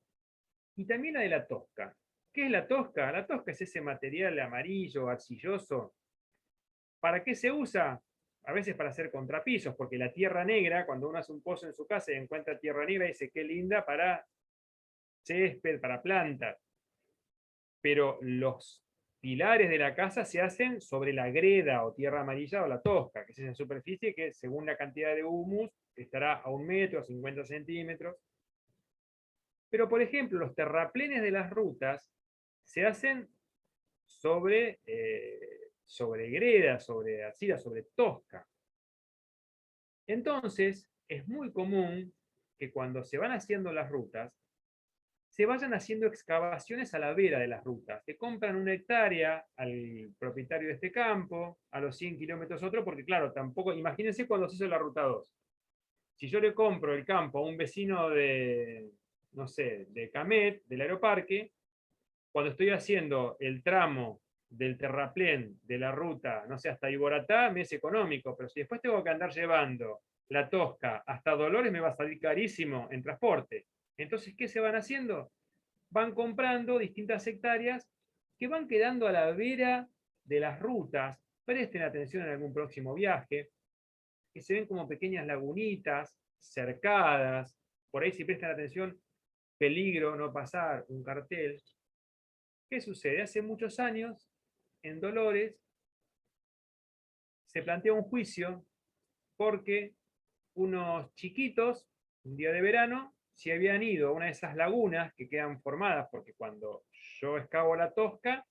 y también la de la tosca. ¿Qué es la tosca? La tosca es ese material amarillo, arcilloso. ¿Para qué se usa? A veces para hacer contrapisos, porque la tierra negra, cuando uno hace un pozo en su casa y encuentra tierra negra, dice qué linda para césped, para plantas. Pero los pilares de la casa se hacen sobre la greda o tierra amarilla o la tosca, que es esa superficie que según la cantidad de humus estará a 1 metro, a 50 centímetros. Pero por ejemplo, los terraplenes de las rutas se hacen sobre greda, sobre arcilla, sobre tosca. Entonces, es muy común que cuando se van haciendo las rutas, se vayan haciendo excavaciones a la vera de las rutas, que compran 1 hectárea al propietario de este campo, a los 100 kilómetros otro, porque claro, tampoco, imagínense cuando se hizo la ruta 2. Si yo le compro el campo a un vecino de, no sé, de Camet, del aeroparque, cuando estoy haciendo el tramo del terraplén de la ruta, no sé, hasta Iboratá, me es económico, pero si después tengo que andar llevando la Tosca hasta Dolores, me va a salir carísimo en transporte. Entonces, ¿qué se van haciendo? Van comprando distintas hectáreas que van quedando a la vera de las rutas. Presten atención en algún próximo viaje, que se ven como pequeñas lagunitas cercadas. Por ahí, si prestan atención, peligro no pasar un cartel. ¿Qué sucede? Hace muchos años, en Dolores, se plantea un juicio porque unos chiquitos, un día de verano, se habían ido a una de esas lagunas que quedan formadas, porque cuando yo excavo la Tosca,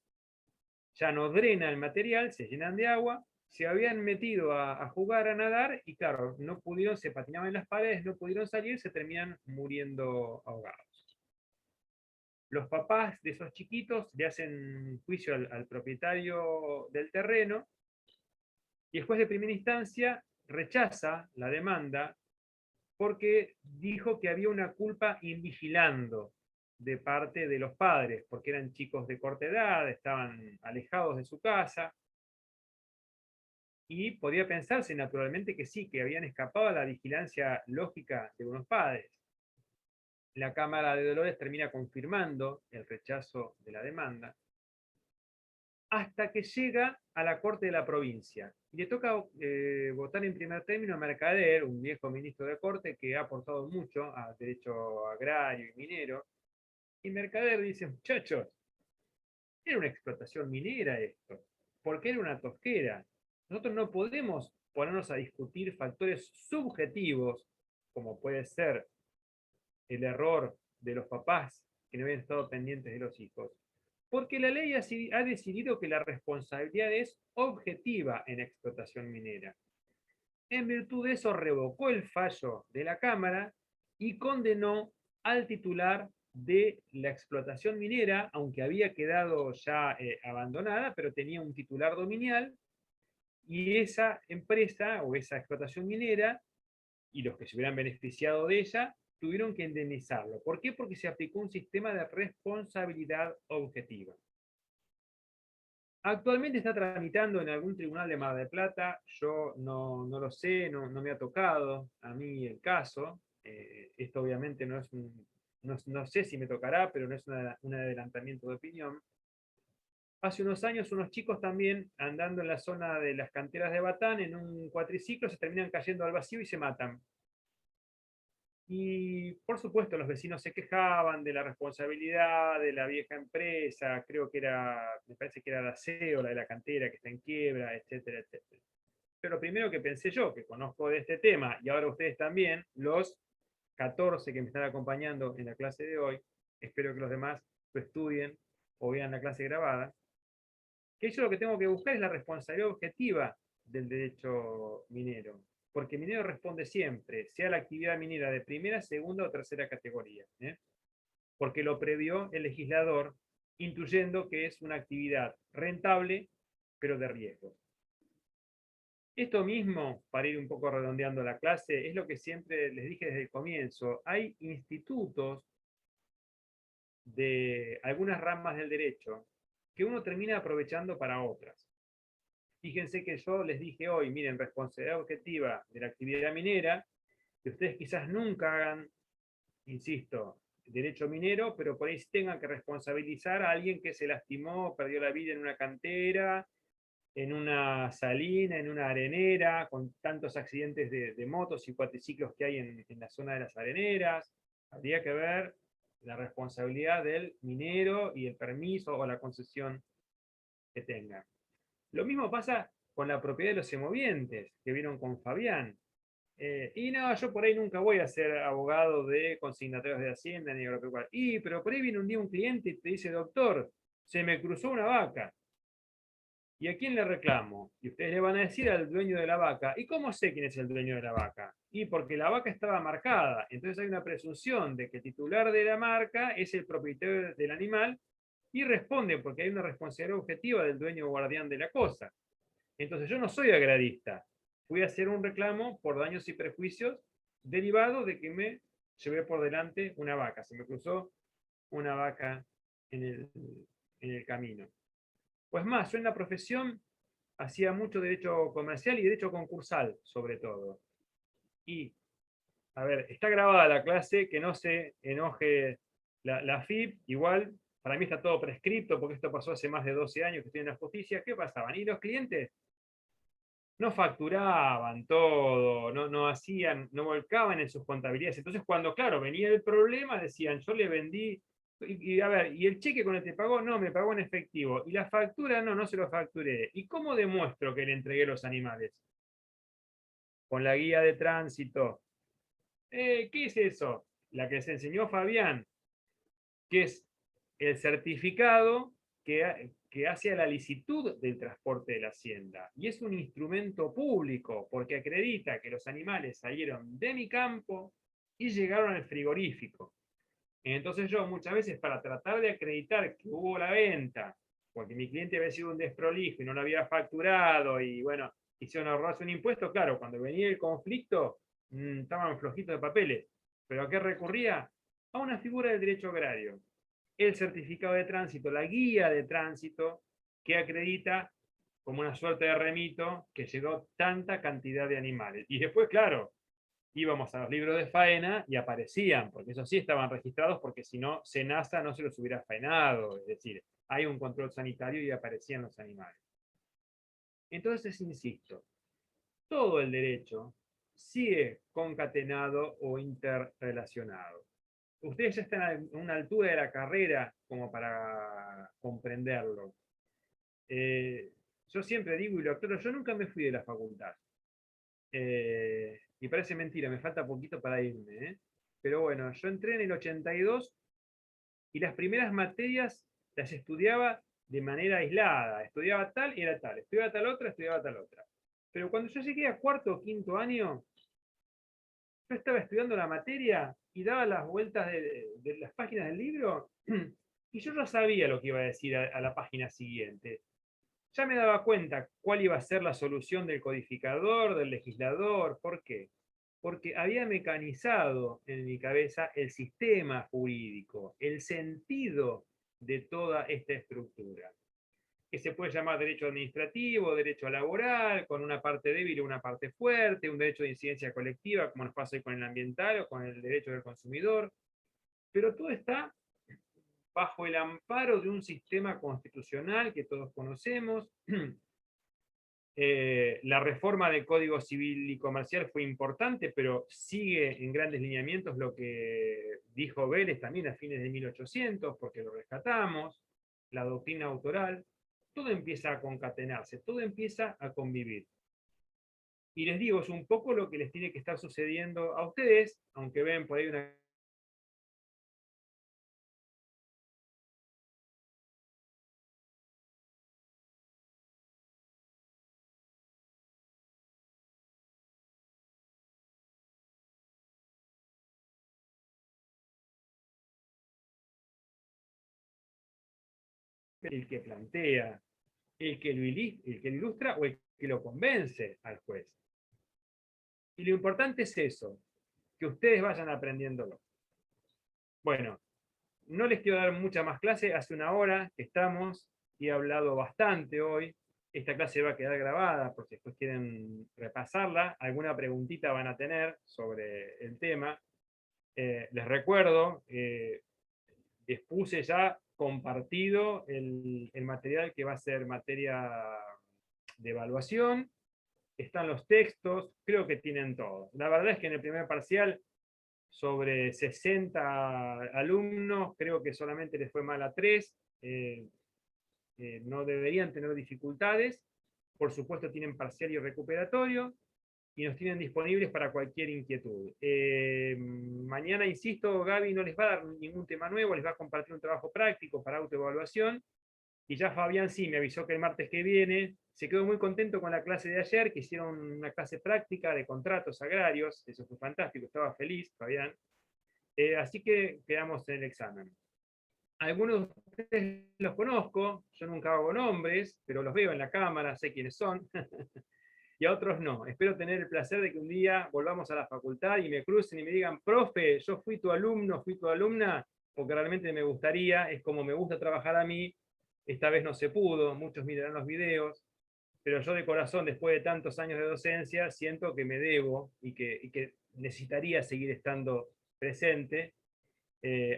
ya no drena el material, se llenan de agua, se habían metido a jugar, a nadar, y claro, no pudieron, se patinaban en las paredes, no pudieron salir, se terminan muriendo ahogados. Los papás de esos chiquitos le hacen juicio al propietario del terreno, y el juez de primera instancia rechaza la demanda porque dijo que había una culpa invigilando de parte de los padres, porque eran chicos de corta edad, estaban alejados de su casa, y podía pensarse naturalmente que sí, que habían escapado a la vigilancia lógica de unos padres. La Cámara de Dolores termina confirmando el rechazo de la demanda, hasta que llega a la Corte de la Provincia. Y le toca votar en primer término a Mercader, un viejo ministro de Corte que ha aportado mucho al derecho agrario y minero. Y Mercader dice, muchachos, era una explotación minera esto, porque era una tosquera. Nosotros no podemos ponernos a discutir factores subjetivos, como puede ser el error de los papás que no habían estado pendientes de los hijos, porque la ley ha decidido que la responsabilidad es objetiva en explotación minera. En virtud de eso, revocó el fallo de la Cámara y condenó al titular de la explotación minera, aunque había quedado ya abandonada, pero tenía un titular dominial, y esa empresa o esa explotación minera y los que se hubieran beneficiado de ella tuvieron que indemnizarlo. ¿Por qué? Porque se aplicó un sistema de responsabilidad objetiva. Actualmente está tramitando en algún tribunal de Mar del Plata, yo no lo sé, no me ha tocado a mí el caso, esto obviamente no es no sé si me tocará, pero no es un adelantamiento de opinión. Hace unos años unos chicos también andando en la zona de las canteras de Batán en un cuatriciclo se terminan cayendo al vacío y se matan. Y por supuesto los vecinos se quejaban de la responsabilidad de la vieja empresa, creo que era, me parece que era la CEO, la de la cantera, que está en quiebra, etcétera, etcétera. Pero lo primero que pensé yo, que conozco de este tema, y ahora ustedes también, los 14 que me están acompañando en la clase de hoy, espero que los demás lo estudien o vean la clase grabada, que yo lo que tengo que buscar es la responsabilidad objetiva del derecho minero, porque minero responde siempre, sea la actividad minera de primera, segunda o tercera categoría, porque lo previó el legislador, intuyendo que es una actividad rentable, pero de riesgo. Esto mismo, para ir un poco redondeando la clase, es lo que siempre les dije desde el comienzo. Hay institutos de algunas ramas del derecho que uno termina aprovechando para otras. Fíjense que yo les dije hoy, miren, responsabilidad objetiva de la actividad minera, que ustedes quizás nunca hagan, insisto, derecho minero, pero por ahí tengan que responsabilizar a alguien que se lastimó, perdió la vida en una cantera, en una salina, en una arenera, con tantos accidentes de motos y cuatriciclos que hay en la zona de las areneras. Habría que ver la responsabilidad del minero y el permiso o la concesión que tenga. Lo mismo pasa con la propiedad de los semovientes, que vieron con Fabián. Y no, yo por ahí nunca voy a ser abogado de consignatarios de Hacienda ni agropecuario. Pero por ahí viene un día un cliente y te dice, doctor, se me cruzó una vaca. ¿Y a quién le reclamo? Y ustedes le van a decir al dueño de la vaca. ¿Y cómo sé quién es el dueño de la vaca? Y porque la vaca estaba marcada. Entonces hay una presunción de que el titular de la marca es el propietario del animal y responde porque hay una responsabilidad objetiva del dueño o guardián de la cosa. Entonces yo no soy agradista. Fui a hacer un reclamo por daños y perjuicios derivado de que me llevé por delante una vaca. Se me cruzó una vaca en el camino. Pues más, yo en la profesión hacía mucho derecho comercial y derecho concursal, sobre todo. Y, a ver, está grabada la clase, que no se enoje la FIP, igual, para mí está todo prescripto, porque esto pasó hace más de 12 años que estoy en la justicia. ¿Qué pasaban? Y los clientes no facturaban todo, no hacían, no volcaban en sus contabilidades. Entonces, cuando, claro, venía el problema, decían, yo le vendí, a ver, ¿y el cheque con el que pagó? No, me pagó en efectivo. ¿Y la factura? No se lo facturé. ¿Y cómo demuestro que le entregué los animales? Con la guía de tránsito. ¿Qué es eso? La que se enseñó Fabián, que es el certificado que hace a la licitud del transporte de la hacienda. Y es un instrumento público porque acredita que los animales salieron de mi campo y llegaron al frigorífico. Entonces yo muchas veces para tratar de acreditar que hubo la venta, porque mi cliente había sido un desprolijo y no lo había facturado y bueno, hicieron ahorrarse un impuesto, claro, cuando venía el conflicto estaban flojitos de papeles. ¿Pero a qué recurría? A una figura del derecho agrario, el certificado de tránsito, la guía de tránsito que acredita como una suerte de remito que llegó tanta cantidad de animales. Y después, claro, íbamos a los libros de faena y aparecían, porque eso sí estaban registrados, porque si no, Senasa no se los hubiera faenado, es decir, hay un control sanitario y aparecían los animales. Entonces, insisto, todo el derecho sigue concatenado o interrelacionado. Ustedes ya están a una altura de la carrera como para comprenderlo. Yo siempre digo y lo aclaro, yo nunca me fui de la facultad. Y parece mentira, me falta poquito para irme. Pero bueno, yo entré en el 82 y las primeras materias las estudiaba de manera aislada. Estudiaba tal, era tal. Estudiaba tal otra, estudiaba tal otra. Pero cuando yo llegué a cuarto o quinto año, yo estaba estudiando la materia y daba las vueltas de las páginas del libro y yo ya sabía lo que iba a decir a la página siguiente. Ya me daba cuenta cuál iba a ser la solución del codificador, del legislador. ¿Por qué? Porque había mecanizado en mi cabeza el sistema jurídico, el sentido de toda esta estructura, que se puede llamar derecho administrativo, derecho laboral, con una parte débil y una parte fuerte, un derecho de incidencia colectiva, como nos pasa hoy con el ambiental o con el derecho del consumidor, pero todo está bajo el amparo de un sistema constitucional que todos conocemos. La reforma del Código Civil y Comercial fue importante, pero sigue en grandes lineamientos lo que dijo Vélez también a fines de 1800, porque lo rescatamos, la doctrina autoral. Todo empieza a concatenarse, todo empieza a convivir. Y les digo, es un poco lo que les tiene que estar sucediendo a ustedes, aunque ven por ahí una el que plantea, el que lo ilustra o el que lo convence al juez. Y lo importante es eso, que ustedes vayan aprendiéndolo. Bueno, no les quiero dar mucha más clase, hace una hora que estamos y he hablado bastante hoy. Esta clase va a quedar grabada por si después quieren repasarla. Alguna preguntita van a tener sobre el tema. Les recuerdo, les puse ya compartido el material que va a ser materia de evaluación. Están los textos, creo que tienen todo. La verdad es que en el primer parcial, sobre 60 alumnos, creo que solamente les fue mal a 3. No deberían tener dificultades. Por supuesto tienen parcial y recuperatorio y nos tienen disponibles para cualquier inquietud. Mañana, insisto, Gaby no les va a dar ningún tema nuevo, les va a compartir un trabajo práctico para autoevaluación y ya Fabián sí me avisó que el martes que viene se quedó muy contento con la clase de ayer, que hicieron una clase práctica de contratos agrarios, eso fue fantástico, estaba feliz Fabián. Así que quedamos en el examen. Algunos de ustedes los conozco, yo nunca hago nombres, pero los veo en la cámara, sé quiénes son, y a otros no. Espero tener el placer de que un día volvamos a la facultad y me crucen y me digan, profe, yo fui tu alumno, fui tu alumna, porque realmente me gustaría, es como me gusta trabajar a mí, esta vez no se pudo, muchos mirarán los videos, pero yo de corazón, después de tantos años de docencia, siento que me debo y que necesitaría seguir estando presente.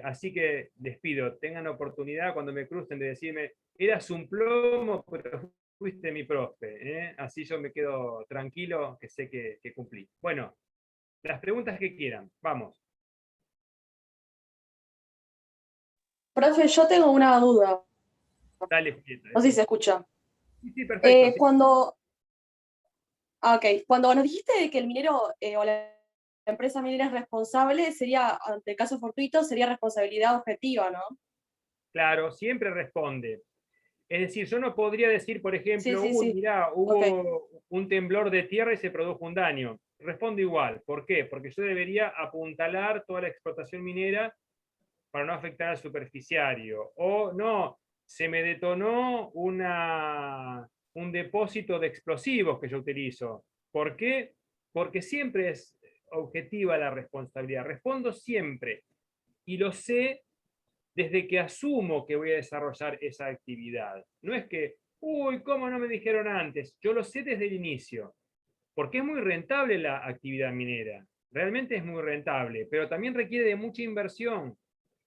Así que les pido, tengan oportunidad cuando me crucen de decirme, eras un plomo, pero fuiste mi profe. Así yo me quedo tranquilo, que sé que cumplí. Bueno, las preguntas que quieran, vamos. Profe, yo tengo una duda. Dale, Julieta, No sé si se decime. escucha. Sí, sí, perfecto. Sí. Cuando nos dijiste de que el minero o la empresa minera es responsable, sería, ante el caso fortuito, sería responsabilidad objetiva, ¿no? Claro, siempre responde. Es decir, yo no podría decir, por Sí, ejemplo, sí, uy, sí. mirá, Ok. hubo un temblor de tierra y se produjo un daño. Respondo igual. ¿Por qué? Porque yo debería apuntalar toda la explotación minera para no afectar al superficiario. O no, se me detonó un depósito de explosivos que yo utilizo. ¿Por qué? Porque siempre es objetiva la responsabilidad. Respondo siempre. Y lo sé desde que asumo que voy a desarrollar esa actividad. No es que, uy, ¿cómo no me dijeron antes? Yo lo sé desde el inicio, porque es muy rentable la actividad minera. Realmente es muy rentable, pero también requiere de mucha inversión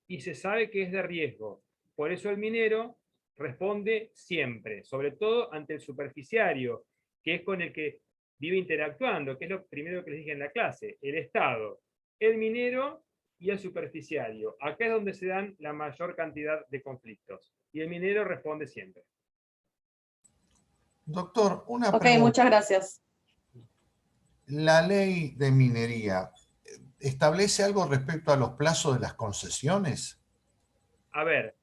y se sabe que es de riesgo. Por eso el minero responde siempre, sobre todo ante el superficiario, que es con el que vive interactuando, que es lo primero que les dije en la clase, el Estado, el minero y el superficiario. Acá es donde se dan la mayor cantidad de conflictos. Y el minero responde siempre. Doctor, una Ok, pregunta. muchas gracias. ¿La ley de minería establece algo respecto a los plazos de las concesiones? A ver,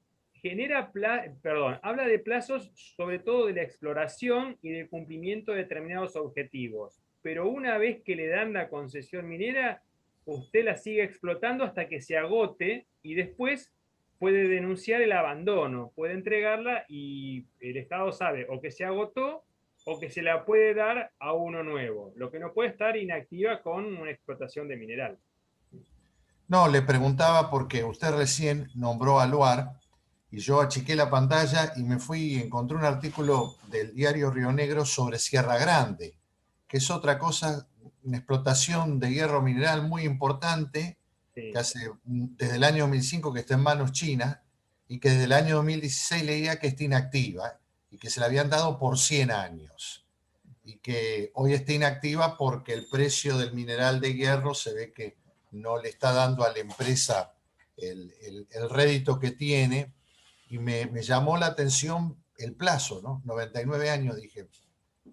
habla de plazos sobre todo de la exploración y del cumplimiento de determinados objetivos. Pero una vez que le dan la concesión minera, usted la sigue explotando hasta que se agote y después puede denunciar el abandono, puede entregarla y el Estado sabe o que se agotó o que se la puede dar a uno nuevo. Lo que no puede estar inactiva con una explotación de mineral. No, le preguntaba porque usted recién nombró a Luar y yo achiqué la pantalla y me fui y encontré un artículo del diario Río Negro sobre Sierra Grande, que es otra cosa, una explotación de hierro mineral muy importante que Sí. hace desde el año 2005 que está en manos chinas y que desde el año 2016 leía que está inactiva y que se la habían dado por 100 años y que hoy está inactiva porque el precio del mineral de hierro se ve que no le está dando a la empresa el rédito que tiene y me llamó la atención el plazo, ¿no? 99 años, dije,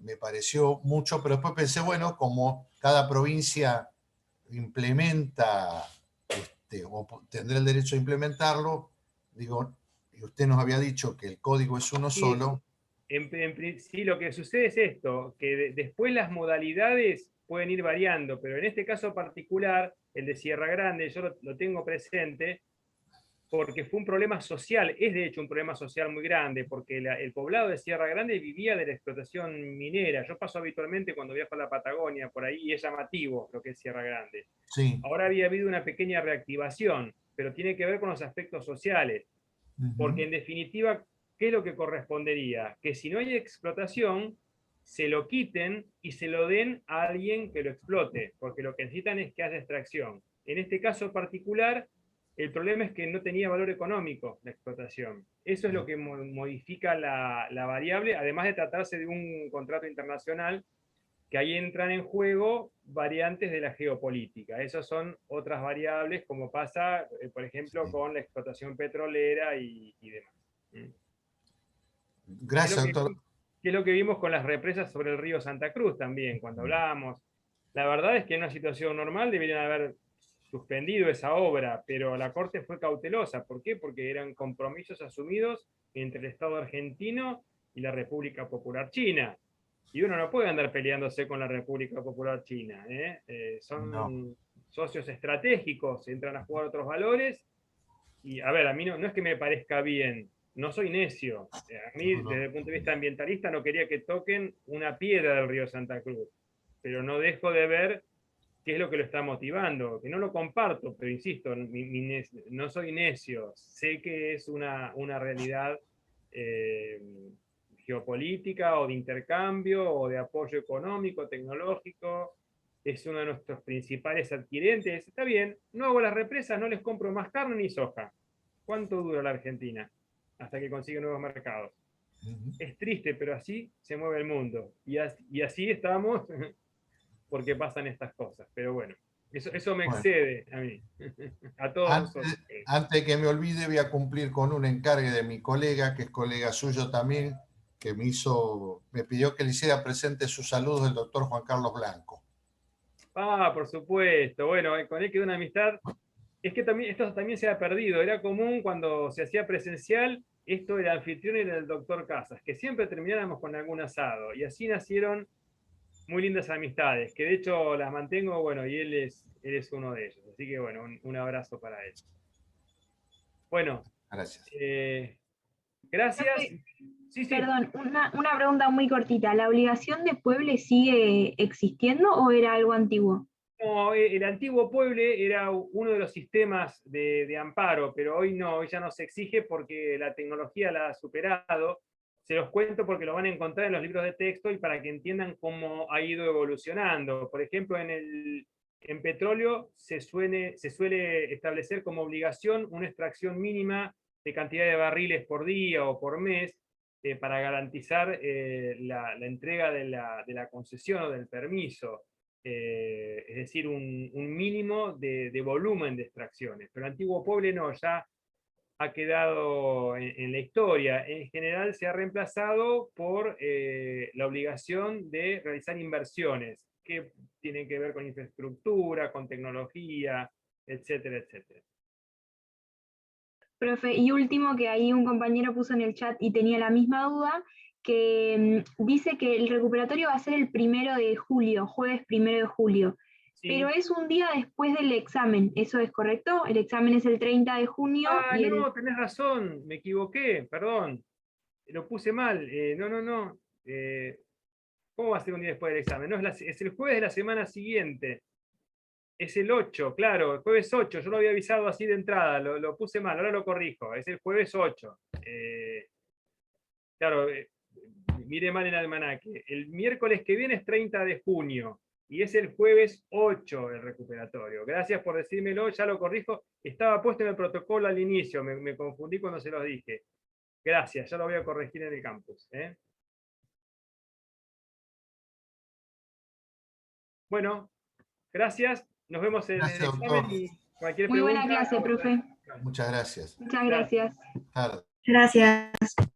me pareció mucho, pero después pensé, bueno, como cada provincia implementa o tendrá el derecho a implementarlo, digo, y usted nos había dicho que el código es uno Y solo. sí, lo que sucede es esto, que después las modalidades pueden ir variando, pero en este caso particular, el de Sierra Grande, yo lo tengo presente porque fue un problema social, es de hecho un problema social muy grande, porque el poblado de Sierra Grande vivía de la explotación minera. Yo paso habitualmente cuando viajo a la Patagonia por ahí y es llamativo lo que es Sierra Grande. Sí. Ahora había habido una pequeña reactivación, pero tiene que ver con los aspectos sociales. Porque Ujú. en definitiva, ¿qué es lo que correspondería? Que si no hay explotación, se lo quiten y se lo den a alguien que lo explote, porque lo que necesitan es que haya extracción. En este caso particular, el problema es que no tenía valor económico la explotación. Eso es lo que modifica la variable, además de tratarse de un contrato internacional, que ahí entran en juego variantes de la geopolítica. Esas son otras variables, como pasa, por ejemplo, Sí. con la explotación petrolera y demás. ¿Mm? ¿Qué es lo Gracias, que, doctor. qué es lo que vimos con las represas sobre el río Santa Cruz también, cuando hablábamos? La verdad es que en una situación normal deberían haber suspendido esa obra, pero la Corte fue cautelosa. ¿Por qué? Porque eran compromisos asumidos entre el Estado argentino y la República Popular China. Y uno no puede andar peleándose con la República Popular China. Son No. socios estratégicos, entran a jugar otros valores. Y a ver, a mí no es que me parezca bien, no soy necio. A mí, No, no. desde el punto de vista ambientalista, no quería que toquen una piedra del río Santa Cruz. Pero no dejo de ver qué es lo que lo está motivando, que no lo comparto, pero insisto, no soy necio, sé que es una realidad geopolítica o de intercambio o de apoyo económico, tecnológico, es uno de nuestros principales adquirentes. Está bien, no hago las represas, no les compro más carne ni soja. ¿Cuánto dura la Argentina? Hasta que consigue nuevos mercados. Es triste, pero así se mueve el mundo. Y así estamos porque pasan estas cosas. Pero bueno, eso me Bueno, excede a mí, a todos nosotros. antes de que me olvide, voy a cumplir con un encargue de mi colega, que es colega suyo también, que me pidió que le hiciera presente sus saludos del doctor Juan Carlos Blanco. Por supuesto. Bueno, con él quedó una amistad. Es que también, esto también se ha perdido. Era común cuando se hacía presencial, esto del anfitrión era el doctor Casas, que siempre termináramos con algún asado. Y así nacieron muy lindas amistades, que de hecho las mantengo, bueno, y él es uno de ellos. Así que bueno, un abrazo para él. Bueno, Gracias. gracias. Sí. Perdón, una pregunta muy cortita. ¿La obligación de pueble sigue existiendo o era algo antiguo? No, el antiguo pueble era uno de los sistemas de amparo, pero hoy no, hoy ya no se exige porque la tecnología la ha superado. Se los cuento porque lo van a encontrar en los libros de texto y para que entiendan cómo ha ido evolucionando. Por ejemplo, en petróleo se suele establecer como obligación una extracción mínima de cantidad de barriles por día o por mes para garantizar la entrega de la concesión o del permiso. Es decir, un mínimo de volumen de extracciones. Pero el antiguo pueblo no, ya ha quedado en la historia. En general se ha reemplazado por la obligación de realizar inversiones que tienen que ver con infraestructura, con tecnología, etcétera, etcétera. Profe, y último, que ahí un compañero puso en el chat y tenía la misma duda, que dice que el recuperatorio va a ser el 1 de julio, jueves 1 de julio, Sí. pero es un día después del examen, ¿eso es correcto? El examen es el 30 de junio. No, tenés razón, me equivoqué, perdón, lo puse mal, no. ¿Cómo va a ser un día después del examen? No, es el jueves de la semana siguiente. Es el 8, claro, el jueves 8. Yo lo había avisado así de entrada, lo puse mal, ahora lo corrijo. Es el jueves 8. Claro, mire mal en el almanaque. El miércoles que viene es 30 de junio y es el jueves 8 el recuperatorio. Gracias por decírmelo, ya lo corrijo. Estaba puesto en el protocolo al inicio, me confundí cuando se los dije. Gracias, ya lo voy a corregir en el campus. Bueno, gracias. Nos vemos en el examen Doctor. y cualquier Muy pregunta. buena clase, profe. Muchas gracias. Muchas gracias. Tarde. Gracias.